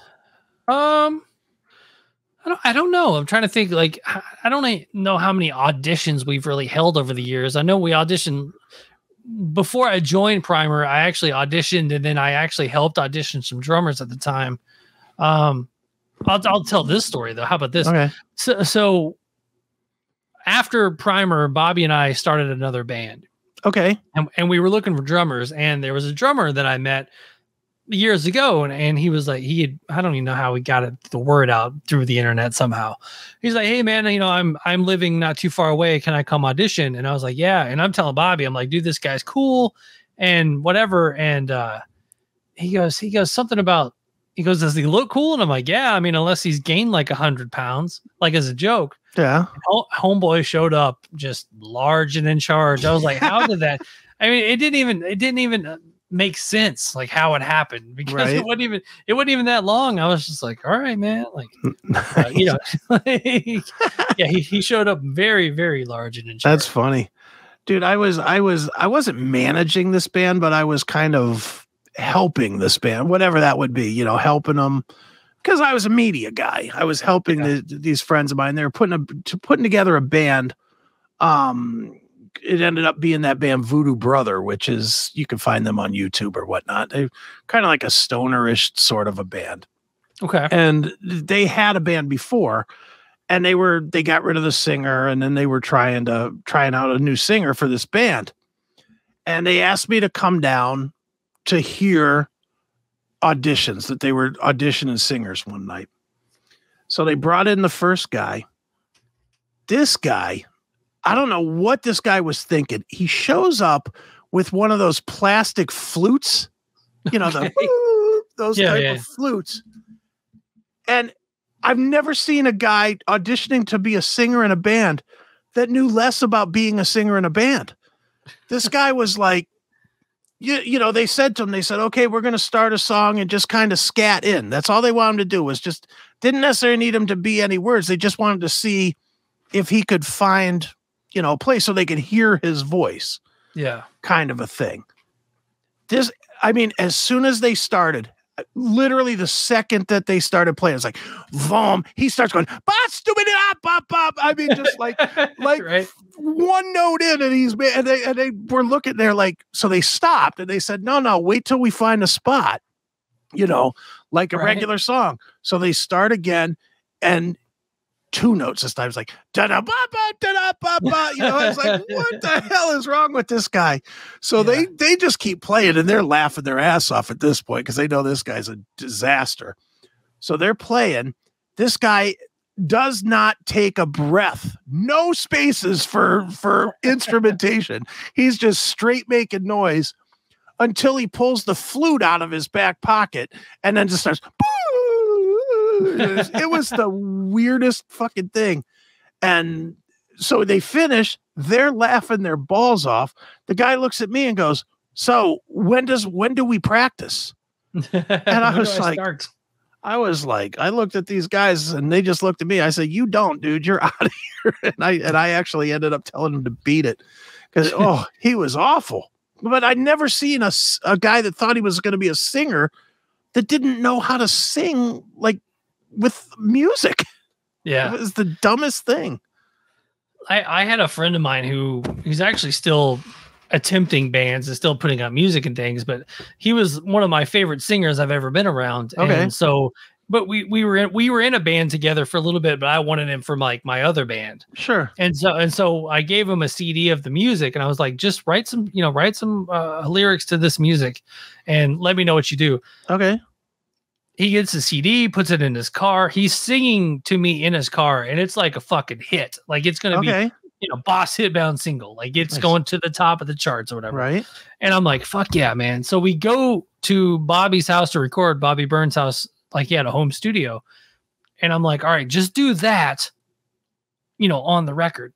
I don't know. I'm trying to think. Like, I don't know how many auditions we've really held over the years. I know we auditioned before I joined Primer. I actually auditioned, and then I actually helped audition some drummers at the time. I'll tell this story though. How about this? Okay. So after Primer, Bobby and I started another band. Okay. And we were looking for drummers, and there was a drummer that I met years ago, and he was like, I don't even know how he got the word out through the internet somehow. He's like, hey man, I'm living not too far away. Can I come audition? And I was like, yeah. And I'm telling Bobby, I'm like, dude, this guy's cool and whatever. And he goes something about, he goes, does he look cool? And I'm like, yeah, I mean, unless he's gained like 100 pounds, like as a joke. Yeah. Homeboy showed up just large and in charge. I was like, how did that? I mean, it didn't even make sense, like how it happened, because it wasn't even that long. I was just like, all right, man, like, yeah, he showed up very, very large and in charge. That's funny. Dude, I wasn't managing this band, but I was kind of helping this band, whatever that would be, you know, helping them because I was a media guy. I was helping these friends of mine. They were putting together a band. It ended up being that band Voodoo Brother, which is, you can find them on YouTube or whatnot. They're kind of like a stonerish sort of a band. Okay. And they had a band before, and they got rid of the singer, and then they were trying out a new singer for this band. And they asked me to come down to hear auditions, that they were auditioning singers one night. So they brought in the first guy. This guy, I don't know what this guy was thinking. He shows up with one of those plastic flutes, you know, those type of flutes. And I've never seen a guy auditioning to be a singer in a band that knew less about being a singer in a band. This guy was like, you know, they said to him, they said, okay, we're going to start a song and just kind of scat in. That's all they wanted him to do, was just, didn't necessarily need him to be any words. They just wanted to see if he could find, you know, a place so they could hear his voice. Yeah. Kind of a thing. As soon as they started, literally the second that they started playing, it's like, vom, he starts going, I mean, just like right. One note in, and they were looking there like, so they stopped and they said, no, wait till we find a spot, you know, like a regular song. So they start again, and 2 notes this time. It's like, da-da-ba-ba, you know, it's like, what the hell is wrong with this guy? So they just keep playing, and they're laughing their ass off at this point because they know this guy's a disaster. So they're playing. This guy does not take a breath, no spaces for instrumentation. He's just straight making noise until he pulls the flute out of his back pocket and then just starts, it was the weirdest fucking thing. And so they finish, they're laughing their balls off. The guy looks at me and goes, so when do we practice? And I was like, I looked at these guys and they just looked at me. I said, you don't, dude, you're out of here. And I actually ended up telling him to beat it because, he was awful. But I'd never seen a guy that thought he was going to be a singer that didn't know how to sing, like, with music. Yeah. It was the dumbest thing. I had a friend of mine he's actually still attempting bands and still putting out music and things, but he was one of my favorite singers I've ever been around. Okay. And so, but we were in a band together for a little bit, but I wanted him for like my other band. Sure. And so I gave him a CD of the music, and I was like, just write some lyrics to this music and let me know what you do. Okay. He gets the CD, puts it in his car. He's singing to me in his car, and it's like a fucking hit. Like it's going to be, boss hitbound single. Like it's going to the top of the charts or whatever. Right. And I'm like, fuck yeah, man. So we go to Bobby's house to record, Bobby Burns' house. Like he had a home studio. And I'm like, all right, just do that, on the record.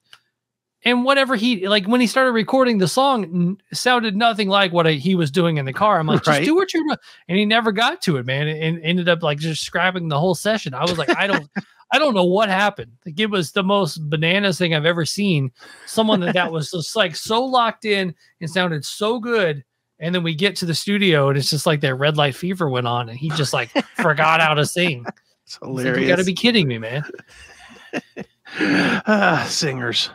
And whatever when he started recording the song, sounded nothing like what he was doing in the car. I'm like, just do what you're doing. And he never got to it, man. And ended up like just scrapping the whole session. I was like, I don't know what happened. Like it was the most bananas thing I've ever seen. Someone that was just like so locked in and sounded so good. And then we get to the studio and it's just like that red light fever went on and he just like forgot how to sing. It's hilarious. Like, you got to be kidding me, man. Singers.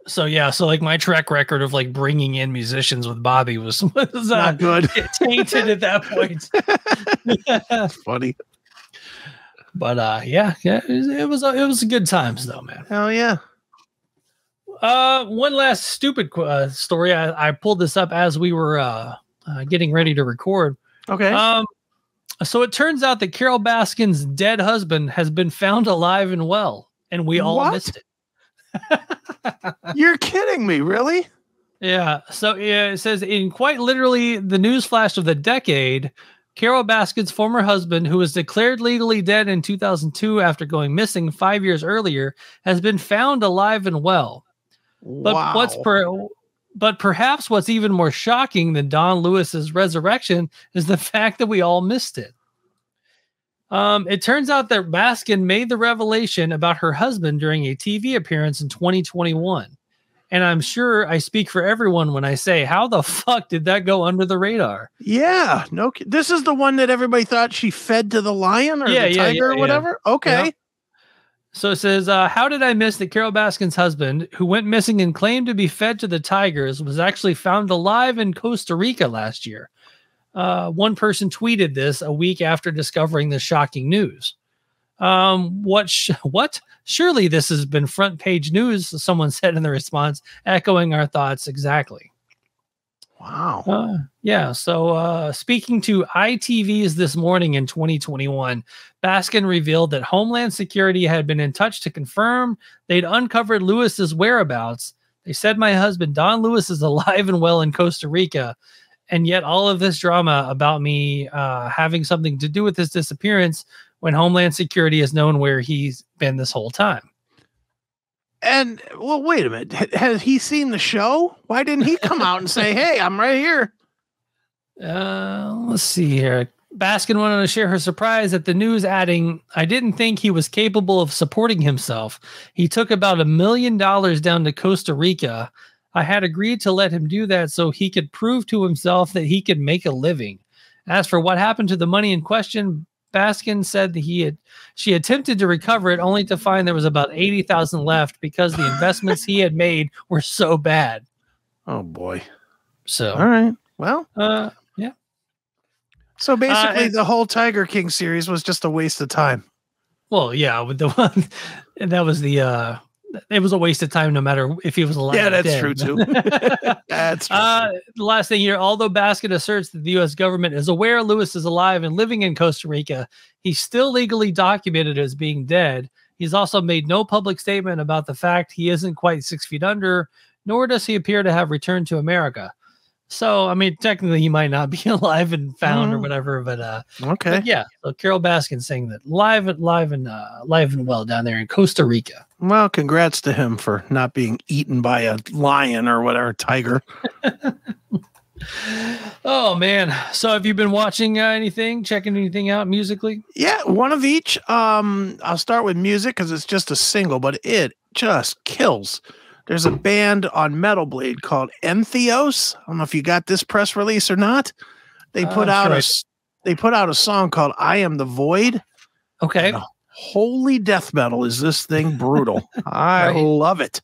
So like my track record of like bringing in musicians with Bobby was not good. Tainted at that point. That's funny. But it was a good times though, man. Hell yeah. One last stupid story. I pulled this up as we were getting ready to record. Okay. So it turns out that Carol Baskin's dead husband has been found alive and well, and we all missed it. You're kidding me, really? Yeah. So it says, in quite literally the news flash of the decade, Carol Baskin's former husband, who was declared legally dead in 2002 after going missing 5 years earlier, has been found alive and well. But but perhaps what's even more shocking than Don Lewis's resurrection is the fact that we all missed it. It turns out that Baskin made the revelation about her husband during a TV appearance in 2021. And I'm sure I speak for everyone when I say, how the fuck did that go under the radar? Yeah, no, this is the one that everybody thought she fed to the lion or the tiger or whatever. Okay. Yeah. So it says, how did I miss that Carol Baskin's husband, who went missing and claimed to be fed to the tigers, was actually found alive in Costa Rica last year? One person tweeted this a week after discovering the shocking news. What? Surely this has been front page news, someone said in the response, echoing our thoughts exactly. Wow. Yeah. So speaking to ITV's This Morning in 2021, Baskin revealed that Homeland Security had been in touch to confirm they'd uncovered Lewis's whereabouts. They said my husband, Don Lewis, is alive and well in Costa Rica. And yet all of this drama about me having something to do with his disappearance when Homeland Security has known where he's been this whole time. And, well, wait a minute. Has he seen the show? Why didn't he come out and say, hey, I'm right here? Let's see here. Baskin went on to share her surprise at the news, adding, I didn't think he was capable of supporting himself. He took about $1 million down to Costa Rica. I had agreed to let him do that so he could prove to himself that he could make a living. As for what happened to the money in question, Baskin said that she attempted to recover it only to find there was about $80,000 left because the investments he had made were so bad. Oh boy. So, all right. Well, yeah. So basically the whole Tiger King series was just a waste of time. Well, yeah, with the one that was the it was a waste of time no matter if he was alive. Yeah, that's dead. true too. That's true. The last thing here, although Baskin asserts that the U.S. government is aware Lewis is alive and living in Costa Rica, he's still legally documented as being dead. He's also made no public statement about the fact he isn't quite 6 feet under, nor does he appear to have returned to America. So, I mean, technically he might not be alive and found or whatever, but okay. But yeah. So Carol Baskin saying that live and well down there in Costa Rica. Well, congrats to him for not being eaten by a lion or whatever, tiger. Oh man. So have you been watching anything, checking anything out musically? Yeah, one of each. I'll start with music because it's just a single, but it just kills. There's a band on Metal Blade called Entheos. I don't know if you got this press release or not. They put out a song called I Am the Void. Okay. Holy death metal is this thing brutal. I love it.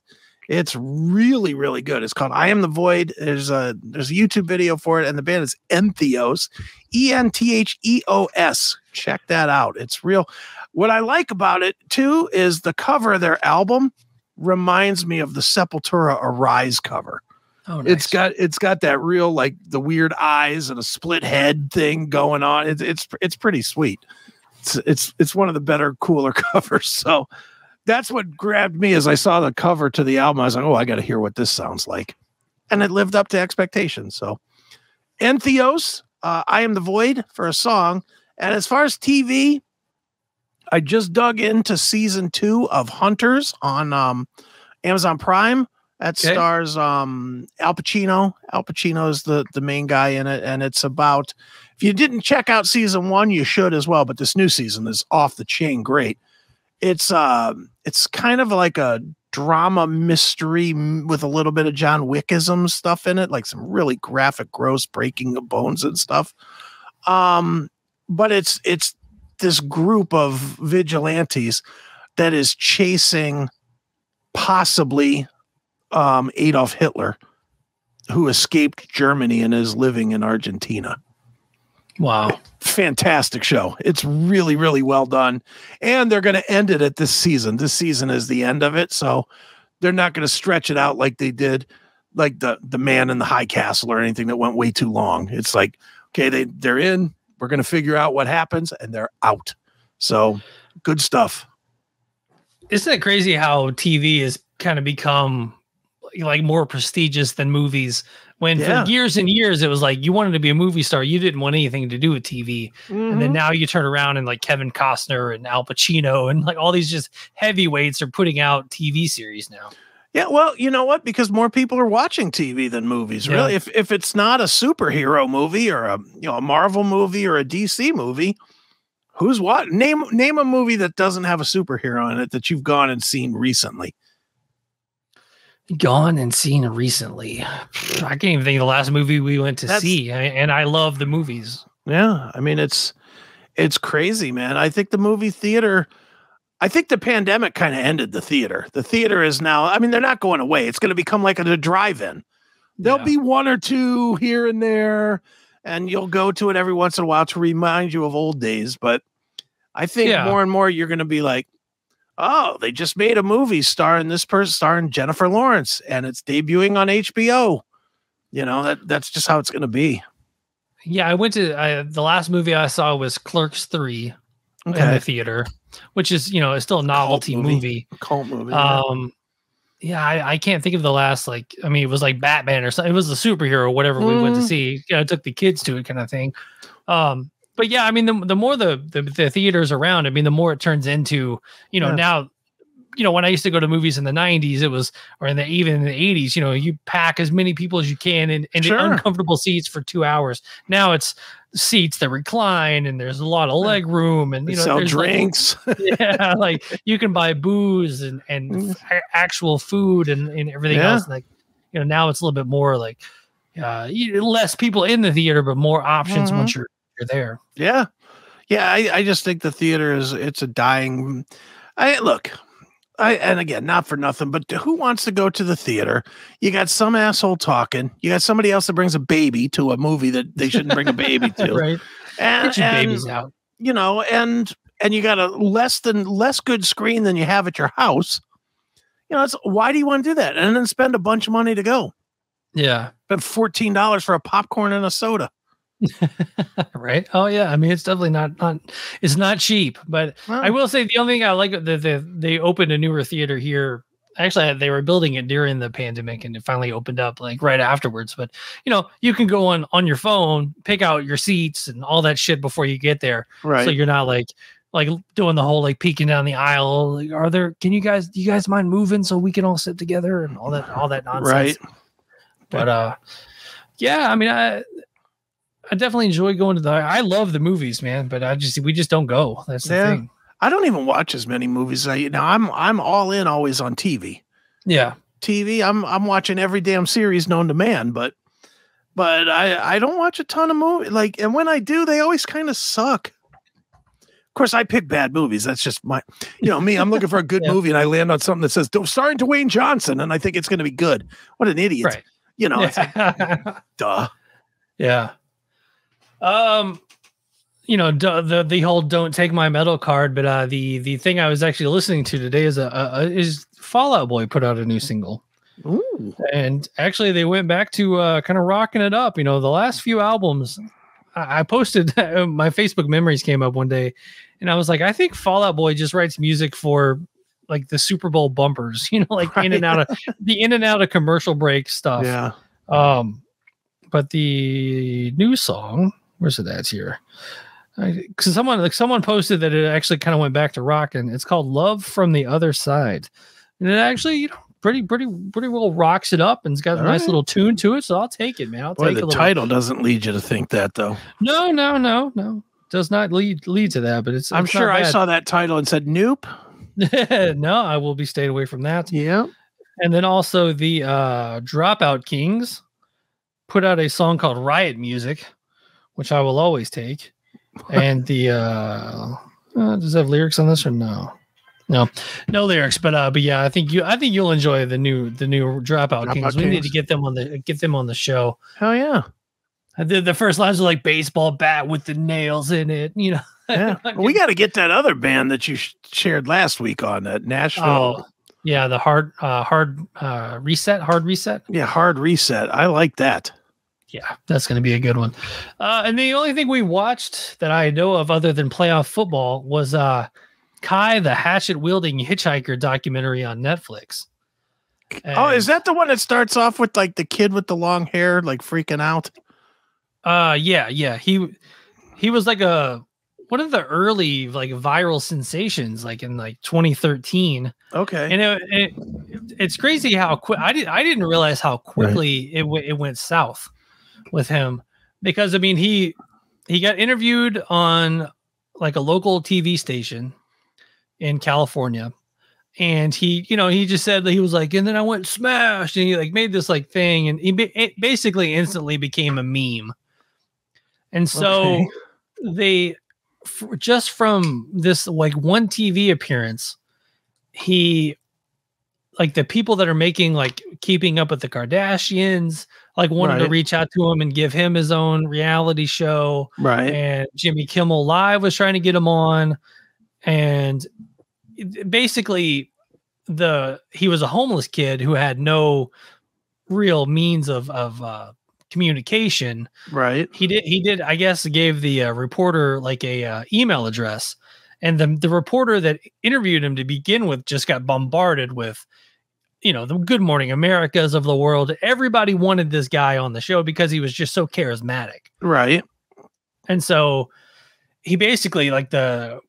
It's really, really good. It's called I Am the Void. There's a YouTube video for it, and the band is Entheos. Entheos. Check that out. It's real. What I like about it too is the cover of their album reminds me of the Sepultura Arise cover. Oh, nice. It's got that real, like, the weird eyes and a split head thing going on. It's pretty sweet. It's one of the better, cooler covers. So that's what grabbed me as I saw the cover to the album. I was like, oh, I got to hear what this sounds like. And it lived up to expectations. So Entheos, I Am the Void for a song. And as far as TV, I just dug into season 2 of Hunters on Amazon Prime. That stars Al Pacino. Al Pacino is the main guy in it, and it's about, if you didn't check out season 1, you should as well, but this new season is off the chain great. It's kind of like a drama mystery with a little bit of John Wickism stuff in it, like some really graphic, gross breaking of bones and stuff. But it's this group of vigilantes that is chasing possibly Adolf Hitler, who escaped Germany and is living in Argentina. Wow. Fantastic show. It's really, really well done. And they're going to end it at this season. This season is the end of it. So they're not going to stretch it out like they did, like the Man in the High Castle or anything that went way too long. It's like, okay, they're in. We're going to figure out what happens, and they're out. So good stuff. Isn't it crazy how TV has kind of become like more prestigious than movies? When for years and years, it was like you wanted to be a movie star. You didn't want anything to do with TV. And then now you turn around and like Kevin Costner and Al Pacino and like all these just heavyweights are putting out TV series now. Yeah, well, you know what? Because more people are watching TV than movies. Yeah. Really, if it's not a superhero movie or a Marvel movie or a DC movie, who's what? Name a movie that doesn't have a superhero in it that you've gone and seen recently. Gone and seen recently. I can't even think of the last movie we went to see, and I love the movies. Yeah, I mean it's crazy, man. I think the movie theater. I think the pandemic kind of ended the theater. The theater is now. I mean, they're not going away. It's going to become like a drive-in. There'll be one or two here and there, and you'll go to it every once in a while to remind you of old days. But I think more and more you're going to be like, oh, they just made a movie starring this person, starring Jennifer Lawrence, and it's debuting on HBO. You know, that's just how it's going to be. Yeah, I went to the last movie I saw was Clerks 3 in the theater, which is, you know, it's still a novelty movie. Cult movie. Yeah, I can't think of the last, like, I mean, it was like Batman or something. It was a superhero or whatever we went to see. You know, I took the kids to it kind of thing. But yeah, I mean, the more the theaters around, I mean, the more it turns into, you know, now, you know, when I used to go to movies in the 90s, it was, or even in the 80s, you know, you pack as many people as you can in uncomfortable seats for 2 hours. Now it's seats that recline and there's a lot of leg room and, you know, sell drinks. Like, like you can buy booze and actual food and everything else. Like, you know, now it's a little bit more like less people in the theater, but more options once you're there. Yeah. Yeah. I just think the theater it's a dying. And again, not for nothing, but who wants to go to the theater? You got some asshole talking. You got somebody else that brings a baby to a movie that they shouldn't bring a baby to. Right. And, get your babies out. You know, and you got a less good screen than you have at your house. You know, why do you want to do that? And then spend a bunch of money to go. Yeah. Spend $14 for a popcorn and a soda. Right. Oh yeah. I mean, it's definitely it's not cheap, but I will say the only thing I like they opened a newer theater here. Actually, they were building it during the pandemic and it finally opened up like right afterwards. But you know, you can go on your phone, pick out your seats and all that shit before you get there. Right. So you're not like doing the whole like peeking down the aisle. Like, do you guys mind moving so we can all sit together and all that nonsense. Right. But yeah, I mean, I definitely enjoy going to I love the movies, man, but we just don't go. That's the thing. I don't even watch as many movies. I'm all in always on TV. Yeah. TV. I'm watching every damn series known to man, but I don't watch a ton of movies. Like, and when I do, they always kind of suck. Of course, I pick bad movies. That's just me. I'm looking for a good movie and I land on something that says starring Dwayne Johnson and I think it's going to be good. What an idiot. Right. You know, it's like, duh. Yeah. You know, the whole "Don't Take My Metal" card, but the thing I was actually listening to today is Fall Out Boy put out a new single. Ooh. And actually they went back to kind of rocking it up. You know, the last few albums, I posted my Facebook memories came up one day, and I was like, I think Fall Out Boy just writes music for like the Super Bowl bumpers. You know, like in and out of commercial break stuff. Yeah. But the new song. Where's it at here? Because someone posted that it actually kind of went back to rock, and it's called "Love from the Other Side," and it actually, you know, pretty well rocks it up, and it's got a nice little tune to it. So I'll take it, man. The title doesn't lead you to think that, though. No, does not lead to that. But I'm sure I saw that title and said, "Nope." No, I will be staying away from that. Yeah, and then also the Dropout Kings put out a song called "Riot Music," which I will always take. And the does it have lyrics on this or no lyrics, but yeah, I think you'll enjoy the new Dropout Kings. We need to get them on the show. Hell yeah. The first lines are like baseball bat with the nails in it, you know. Yeah. We got to get that other band that you shared last week on that Nashville. Oh, yeah, the hard reset. Yeah, hard reset. I like that. Yeah, that's going to be a good one. And the only thing we watched that I know of other than playoff football was Kai, the Hatchet wielding hitchhiker documentary on Netflix. And, is that the one that starts off with like the kid with the long hair, like freaking out? Yeah. He was like one of the early like viral sensations, like in like 2013. Okay. And it's crazy how quick I didn't realize how quickly it went south with him, because I mean he got interviewed on like a local TV station in California, And he, you know, he just said that he was like, and then I went smashed, and he like made this like thing, and it basically instantly became a meme. And so they, just from this like one TV appearance, he, like the people that are making like Keeping Up with the Kardashians, like wanted to reach out to him and give him his own reality show. Right. And Jimmy Kimmel Live was trying to get him on. And basically he was a homeless kid who had no real means of communication. Right. He did, I guess, gave the reporter like a email address, and the reporter that interviewed him to begin with just got bombarded with, you know, the Good Morning Americas of the world. Everybody wanted this guy on the show because he was just so charismatic. Right. And so he basically, like, the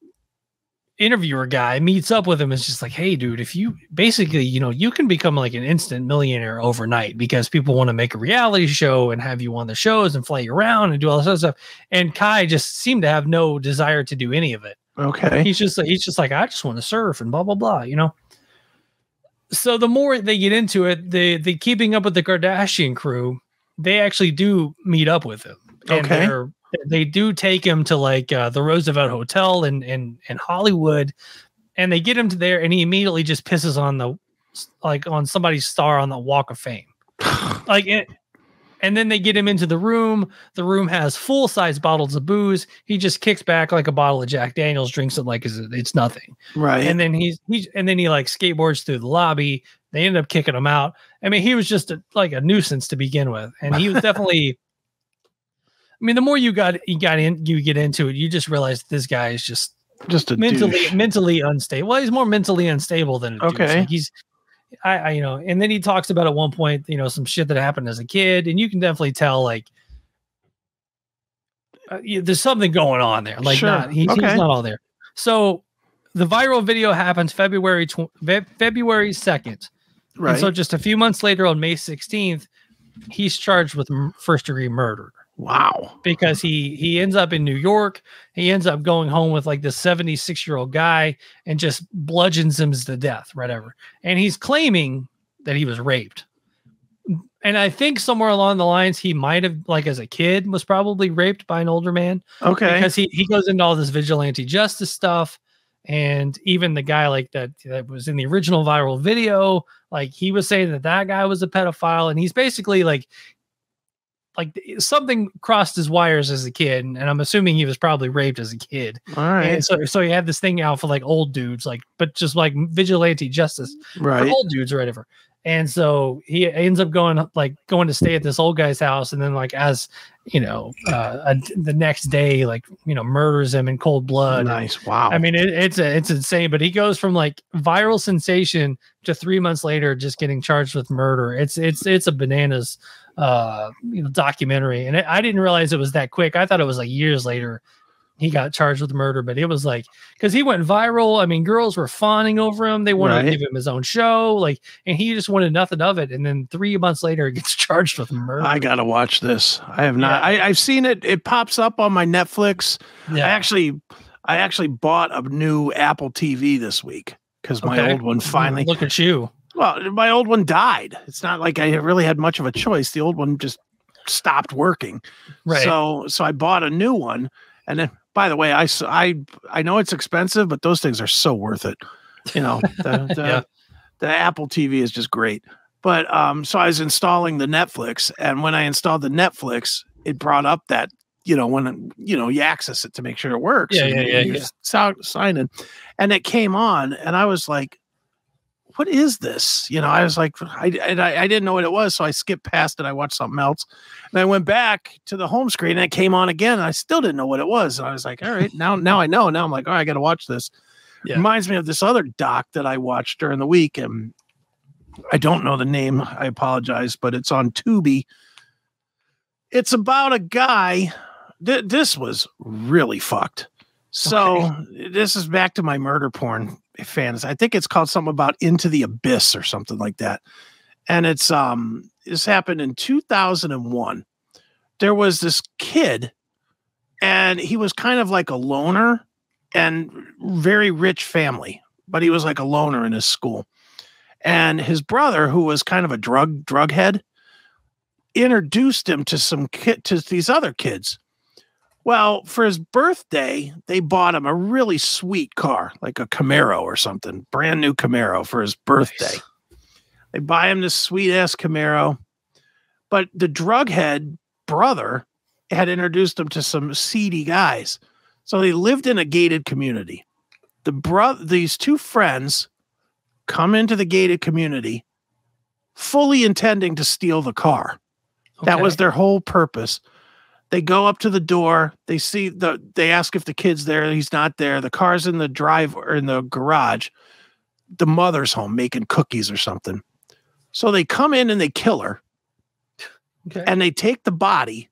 interviewer guy meets up with him, and is just like, hey dude, if you basically, you know, you can become like an instant millionaire overnight because people want to make a reality show and have you on the shows and fly you around and do all this other stuff. And Kai just seemed to have no desire to do any of it. Okay. He's just like, I just want to surf and blah, blah, blah, you know? So the more they get into it, the Keeping Up with the Kardashian crew, they actually do meet up with him. And they do take him to like the Roosevelt Hotel in Hollywood, and they get him to there, and he immediately just pisses on somebody's star on the Walk of Fame. And then they get him into the room. The room has full-size bottles of booze. He just kicks back like a bottle of Jack Daniels, drinks it like it's nothing. Right. And then he like skateboards through the lobby. They end up kicking him out. I mean, he was just like a nuisance to begin with. And he was definitely, I mean, the more you get into it, you just realize this guy is just a mentally unstable. Well, he's more mentally unstable than a douche. Like he's, you know, and then he talks about at one point, you know, some shit that happened as a kid, and you can definitely tell like there's something going on there. Like he's not all there. So the viral video happens February 2nd. Right. And so just a few months later, on May 16th, he's charged with first-degree murder. Wow. Because he ends up in New York. He ends up going home with like this 76-year-old guy and just bludgeons him to death, whatever. And he's claiming that he was raped. And I think somewhere along the lines, he might have, like as a kid, was probably raped by an older man. Okay. Because he goes into all this vigilante justice stuff. And even the guy like that was in the original viral video, like he was saying that guy was a pedophile. And he's basically like something crossed his wires as a kid, and I'm assuming he was probably raped as a kid. All right. And so he had this thing out for like old dudes, like, but just like vigilante justice for old dudes or whatever. And so he ends up going to stay at this old guy's house, and then like, as you know, the next day, like, you know, murders him in cold blood. Nice. Wow. I mean, it's insane, but he goes from like viral sensation to 3 months later just getting charged with murder. It's a bananas documentary, and I didn't realize it was that quick. I thought it was like years later he got charged with murder, but it was like, because he went viral. I mean, girls were fawning over him. They wanted to give him his own show, like, and he just wanted nothing of it. And then 3 months later, he gets charged with murder. I gotta watch this. I have not. Yeah. I've seen it. It pops up on my Netflix. Yeah. I actually bought a new Apple TV this week because my old one finally. Look at you. Well, my old one died. It's not like I really had much of a choice. The old one just stopped working. Right. So I bought a new one. And then, by the way, I know it's expensive, but those things are so worth it. You know, the Apple TV is just great. But so I was installing the Netflix, and when I installed the Netflix, it brought up that, you know, when, you know, you access it to make sure it works. You sign in, and it came on, and I was like, what is this? You know, I was like, I didn't know what it was. So I skipped past it. I watched something else, and I went back to the home screen, and it came on again. And I still didn't know what it was. And I was like, all right, now I know. Now I'm like, all right, I got to watch this. Yeah. Reminds me of this other doc that I watched during the week, and I don't know the name. I apologize, but it's on Tubi. It's about a guy. This was really fucked. So this is back to my murder porn fans. I think it's called something about Into the Abyss or something like that. And it's this happened in 2001. There was this kid, and he was kind of like a loner, and very rich family. but he was like a loner in his school. And his brother, who was kind of a drug head, introduced him to to these other kids. Well, for his birthday, they bought him a really sweet car, like a Camaro or something, brand new Camaro for his birthday. Nice. They buy him this sweet ass Camaro, but the drug head brother had introduced him to some seedy guys. So they lived in a gated community. These two friends come into the gated community fully intending to steal the car. Okay. That was their whole purpose. They go up to the door. They ask if the kid's there. He's not there. The car's in the drive or in the garage. The mother's home making cookies or something. So they come in and they kill her. Okay. And they take the body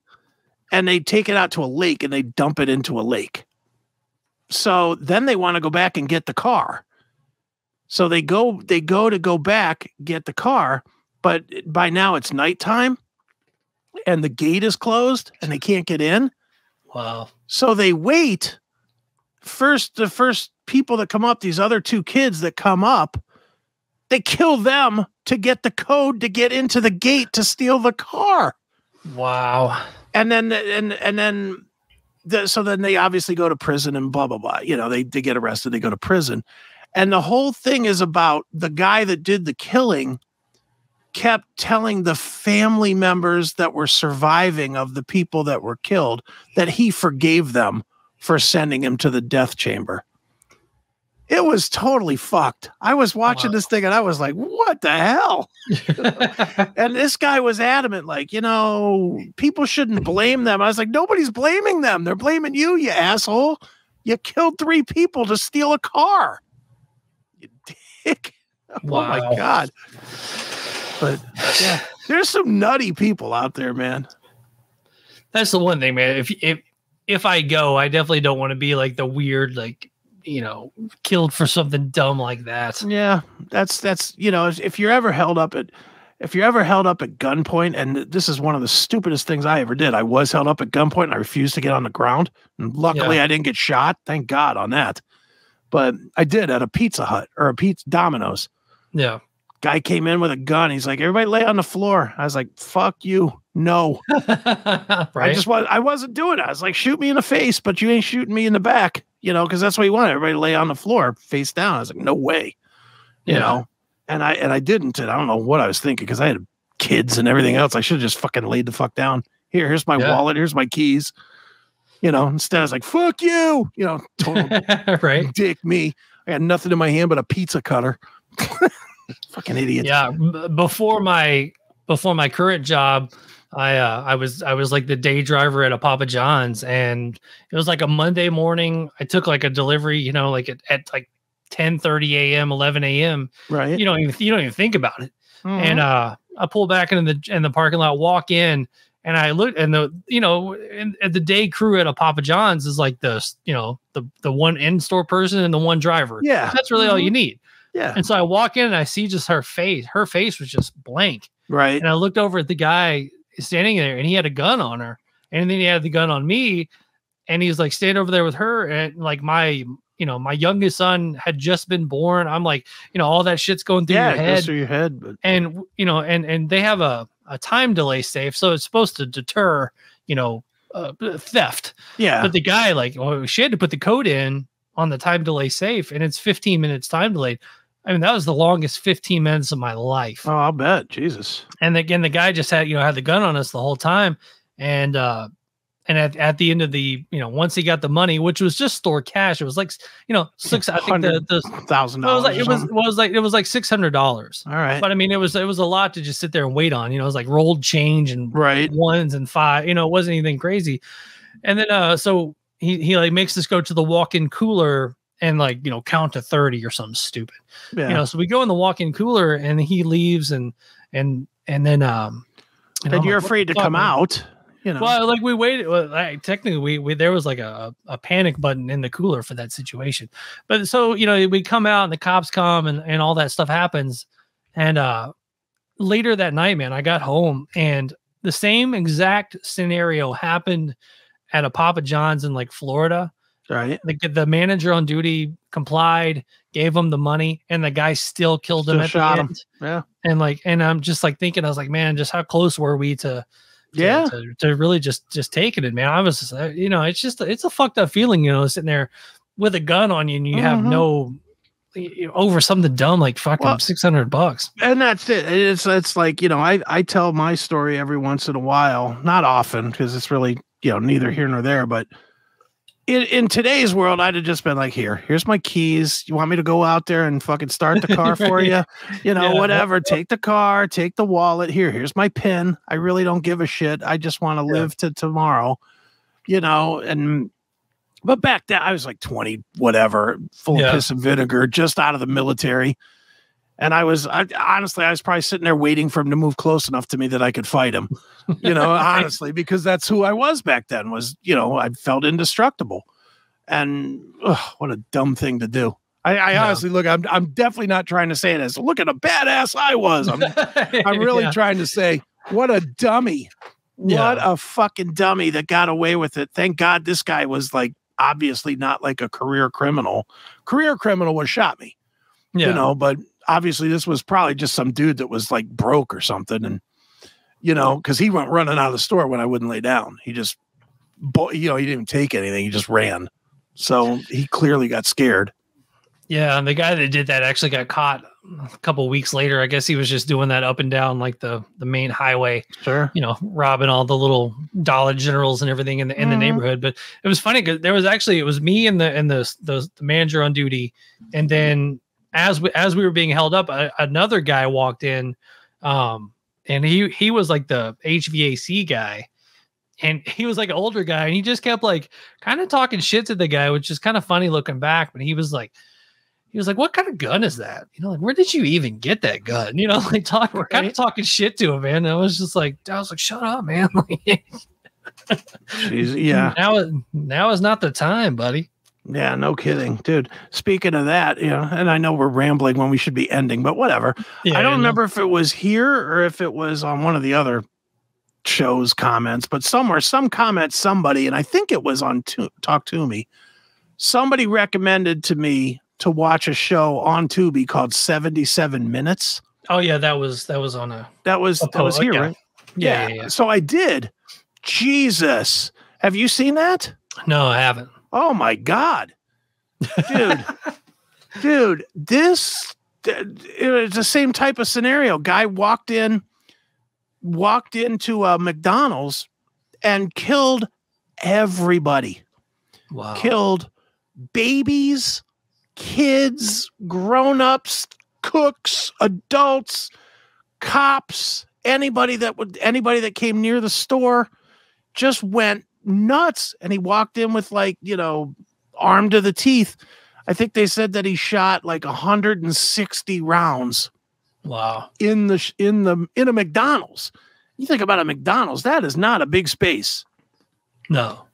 and they take it out to a lake and they dump it into a lake. So then they want to go back and get the car. So they go back, get the car, but by now it's nighttime and the gate is closed and they can't get in. Wow. So they wait. The first people that come up, these other two kids that come up, they kill them to get the code to get into the gate to steal the car. Wow. And then so then they obviously go to prison and blah, blah, blah. You know, they get arrested, they go to prison. And the whole thing is about the guy that did the killing kept telling the family members that were surviving of the people that were killed that he forgave them for sending him to the death chamber. It was totally fucked. I was watching this thing and I was like, what the hell? And this guy was adamant, like, you know, people shouldn't blame them. I was like, nobody's blaming them. They're blaming you, you asshole. You killed 3 people to steal a car. You dick. Wow. Oh my God. But yeah, there's some nutty people out there, man. That's the one thing, man. If I go, I definitely don't want to be like the weird, like, you know, killed for something dumb like that. Yeah, that's you know, if you're ever held up at gunpoint, and this is one of the stupidest things I ever did. I was held up at gunpoint and I refused to get on the ground. And luckily I didn't get shot. Thank God on that. But I did at a Pizza Hut or a Domino's. Yeah. Guy came in with a gun. He's like, everybody lay on the floor. I was like, fuck you. No. Right? I wasn't doing it. I was like, shoot me in the face, but you ain't shooting me in the back, you know, because that's what he wanted. Everybody lay on the floor face down. I was like, no way. You know? And I didn't. And I don't know what I was thinking because I had kids and everything else. I should have just fucking laid the fuck down. Here's my wallet. Here's my keys. You know, instead I was like, fuck you. You know, total right. Dick me. I had nothing in my hand but a pizza cutter. Fucking idiot. Yeah. Before my current job, I was like the day driver at a Papa John's, and it was like a Monday morning. I took like a delivery, you know, like at like 10:30 a.m., 11 a.m. Right. You don't even think about it. Mm-hmm. And I pull back in the parking lot, walk in, and I look, and the day crew at a Papa John's is like the one in-store person and the one driver. Yeah. That's really all you need. Yeah. And so I walk in and I see just her face. Her face was just blank. Right. And I looked over at the guy standing there and he had a gun on her. And then he had the gun on me. And he's like standing over there with her. And like my youngest son had just been born. I'm like, all that shit's going through your head. It goes through your head. But... And, and they have a time delay safe. So it's supposed to deter, theft. Yeah. But the guy, she had to put the code in on the time delay safe, and it's 15 minutes time delayed. I mean, that was the longest 15 minutes of my life. Oh, I'll bet. Jesus. And again, the guy just had the gun on us the whole time. And at the end of the, once he got the money, which was just stored cash, it was like, six, I think the $1,000. It was like $600. All right. But I mean, it was a lot to just sit there and wait on, it was like rolled change and ones and five, it wasn't anything crazy. And then, so he like makes us go to the walk-in cooler and count to 30 or something stupid. Yeah. So we go in the walk-in cooler and he leaves and then and you're afraid to come out. Well, we waited. Well, technically, we there was like a panic button in the cooler for that situation. But so we come out and the cops come and all that stuff happens. And later that night, man, I got home and the same exact scenario happened at a Papa John's in Florida. Right. The manager on duty complied, gave him the money, and the guy still killed him at the end. Yeah. And I'm just like thinking, I was like, man, just how close were we to really just taking it, man. I was just, it's a fucked up feeling, sitting there with a gun on you and you have no over something dumb like fucking $600. And that's it. It's like, I tell my story every once in a while, not often because it's really, neither here nor there, but in today's world, I'd have just been like, here's my keys. You want me to go out there and fucking start the car for you? Whatever. Take the car, take the wallet. Here's my PIN. I really don't give a shit. I just want to live to tomorrow, but back then I was like 20, whatever, full of piss and vinegar, just out of the military. And honestly, I was probably sitting there waiting for him to move close enough to me that I could fight him, honestly, because that's who I was back then I felt indestructible. And what a dumb thing to do. I honestly, look, I'm definitely not trying to say it as look at a badass I was. I'm really trying to say, what a dummy. What a fucking dummy that got away with it. Thank God this guy was like, obviously not like a career criminal. Career criminal would have shot me, but obviously this was probably just some dude that was like broke or something. And, because he went running out of the store when I wouldn't lay down. He just, he didn't even take anything. He just ran. So he clearly got scared. Yeah. And the guy that did that actually got caught a couple of weeks later. I guess he was just doing that up and down like the main highway, robbing all the little Dollar Generals and everything in the neighborhood. But it was funny because it was me and the manager on duty. And then as we were being held up, another guy walked in, and he was like the HVAC guy, and he was like an older guy, and he just kept like kind of talking shit to the guy, which is kind of funny looking back. But he was like, what kind of gun is that? Like, where did you even get that gun? Like kind of talking shit to him, man. And I was like, shut up, man. Jeez, Now is not the time, buddy. Yeah, no kidding, dude. Speaking of that, and I know we're rambling when we should be ending, but whatever. Yeah, I don't remember if it was here or if it was on one of the other shows comments, but somewhere, some comment, somebody, and I think it was on Talk to Me, somebody recommended to me to watch a show on Tubi called 77 Minutes. Oh yeah, that was on that was here, right? Yeah. So I did. Jesus, have you seen that? No, I haven't. Oh my God, dude, this it's the same type of scenario. Guy walked into a McDonald's and killed everybody. Wow. Killed babies, kids, grown-ups, cooks, adults, cops, anybody that came near the store, just went nuts. And he walked in with armed to the teeth. I think they said that he shot like 160 rounds. Wow. In a McDonald's. You think about a McDonald's, that is not a big space. No.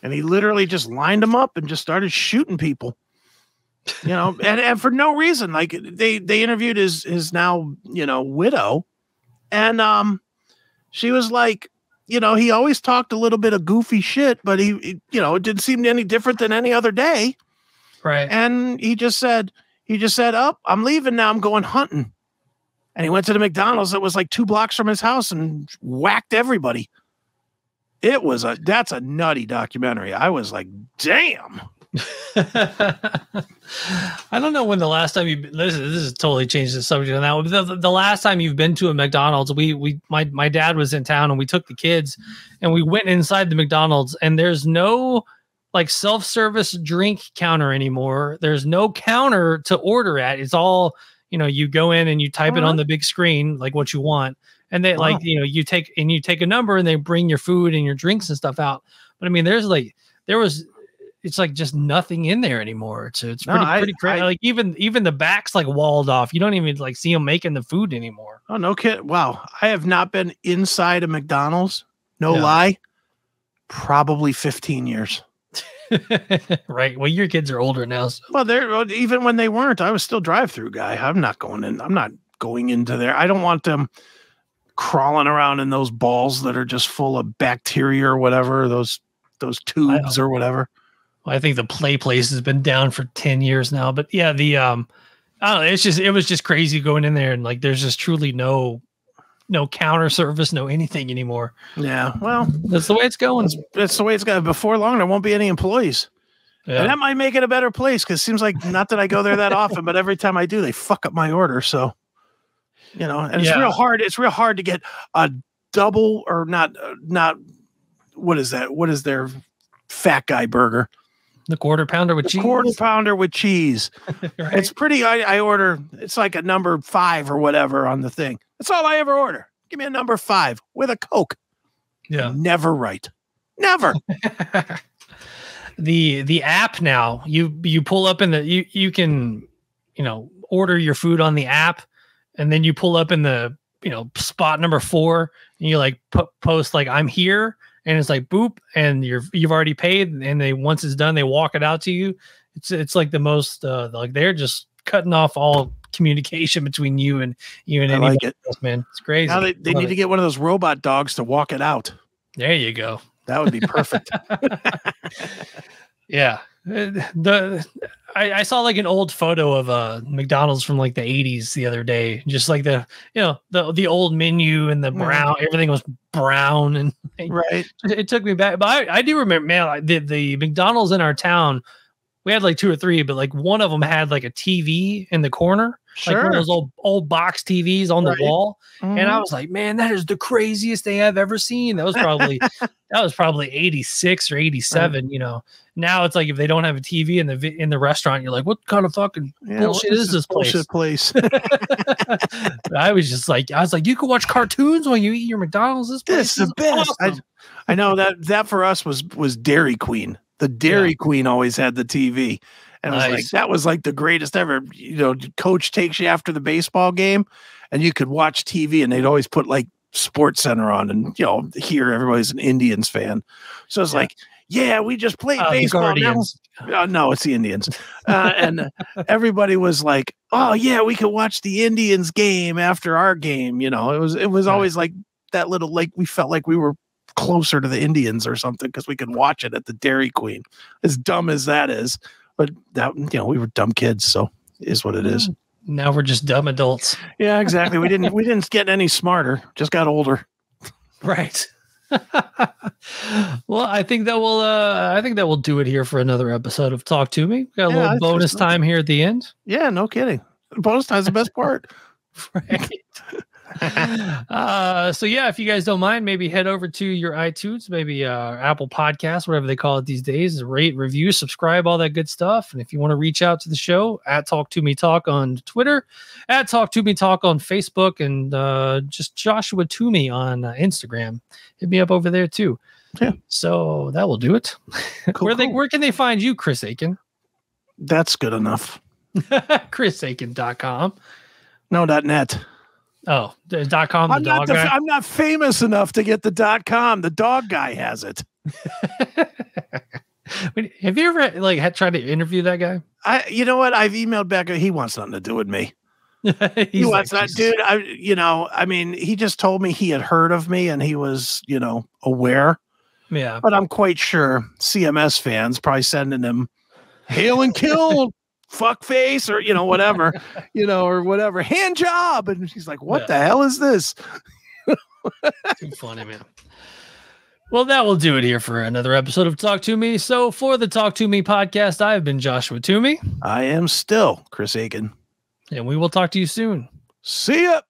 And he literally just lined them up and just started shooting people. And for no reason. Like they interviewed his now, widow. And she was like, he always talked a little bit of goofy shit, but he it didn't seem any different than any other day. Right. And he just said, oh, I'm leaving now. I'm going hunting. And he went to the McDonald's that was like 2 blocks from his house and whacked everybody. That's a nutty documentary. I was like, damn. I don't know when the last time this is totally changed the subject on that one. But the last time you've been to a McDonald's, my dad was in town and we took the kids and we went inside the McDonald's and there's no like self-service drink counter anymore. There's no counter to order at. It's all, you go in and you type it on the big screen, like what you want. And they you take a number and they bring your food and your drinks and stuff out. But I mean, it's like just nothing in there anymore. So it's pretty crazy. Like even the back's like walled off. You don't even like see them making the food anymore. Oh, no kid. Wow. I have not been inside a McDonald's. No lie. Probably 15 years. Right. Well, your kids are older now. So. Well, even when they weren't, I was still drive-through guy. I'm not going in. I'm not going into there. I don't want them crawling around in those balls that are just full of bacteria or whatever. Those tubes or whatever. I think the Play Place has been down for 10 years now, but yeah, the I don't know, it was just crazy going in there, and like there's just truly no counter service, no anything anymore. Yeah, well, that's the way it's going. That's the way it's going. Before long, there won't be any employees. Yeah. And that might make it a better place, because it seems like, not that I go there that often, but every time I do, they fuck up my order. So, and it's real hard. It's real hard to get a double, or not. What is that? What is their fat guy burger? The quarter pounder with cheese. Quarter pounder with cheese. Right. It's pretty. I order. It's like a number 5 or whatever on the thing. That's all I ever order. Give me a number 5 with a Coke. Yeah. Never right. Never. The app now, you pull up in the you can order your food on the app, and then you pull up in the spot number 4, and you like post like I'm here, and it's like boop, and you've already paid, and they, once it's done, they walk it out to you. It's like the most like they're just cutting off all communication between you and anybody else, man. It's crazy. Now they need to get one of those robot dogs to walk it out. There you go. That would be perfect. Yeah. I saw like an old photo of McDonald's from like the 80s the other day. Just like the old menu and the brown, everything was brown, and right. It took me back. But I do remember, man, the McDonald's in our town, we had like 2 or 3, but like one of them had like a TV in the corner. Sure. Like one of those old box TVs on the wall. Mm-hmm. And I was like, man, that is the craziest thing I've ever seen. That was probably 86 or 87, Now it's like if they don't have a TV in the restaurant, you're like, what kind of fucking bullshit is this place? I was like, you can watch cartoons while you eat your McDonald's. This place is the best. Awesome. I know that for us was Dairy Queen. The Dairy Queen always had the TV. And that was like the greatest ever. Coach takes you after the baseball game, and you could watch TV, and they'd always put like Sports Center on, and here everybody's an Indians fan. So it's like, we just played baseball. No, it's the Indians. And everybody was like, oh yeah, we could watch the Indians game after our game. It was always like that little, like we felt like we were closer to the Indians or something, because we could watch it at the Dairy Queen. As dumb as that is. But that, we were dumb kids, so it is what it is. Now we're just dumb adults. Yeah, exactly. We didn't get any smarter, just got older. Right. Well, I think that will do it here for another episode of Talk to Me. Got a little bonus time here at the end. Yeah, no kidding. Bonus time's the best part. Right. So yeah, if you guys don't mind, maybe head over to your iTunes, maybe Apple Podcasts, whatever they call it these days. Rate, review, subscribe, all that good stuff. And if you want to reach out to the show, at Talk to Me Talk on Twitter, at Talk to Me Talk on Facebook, and just Joshua Toomey on Instagram. Hit me up over there too. Yeah. So that will do it. Cool, where can they find you, Chris Akin? That's good enough. ChrisAkin.com. No, .net. Oh, the .com. I'm not famous enough to get the .com. The dog guy has it. Have you ever had tried to interview that guy? You know what? I've emailed back. He wants nothing to do with me. He wants that, dude. I mean, he just told me he had heard of me and he was, aware. Yeah. But I'm quite sure CMS fans probably sending him hail and kill. Fuck face, or whatever, or whatever, hand job, and he's like, what the hell is this? Too funny, man. Well, that will do it here for another episode of Talk to Me. So for the Talk to Me podcast, I have been Joshua Toomey. I am still Chris Akin, and we will talk to you soon. See ya.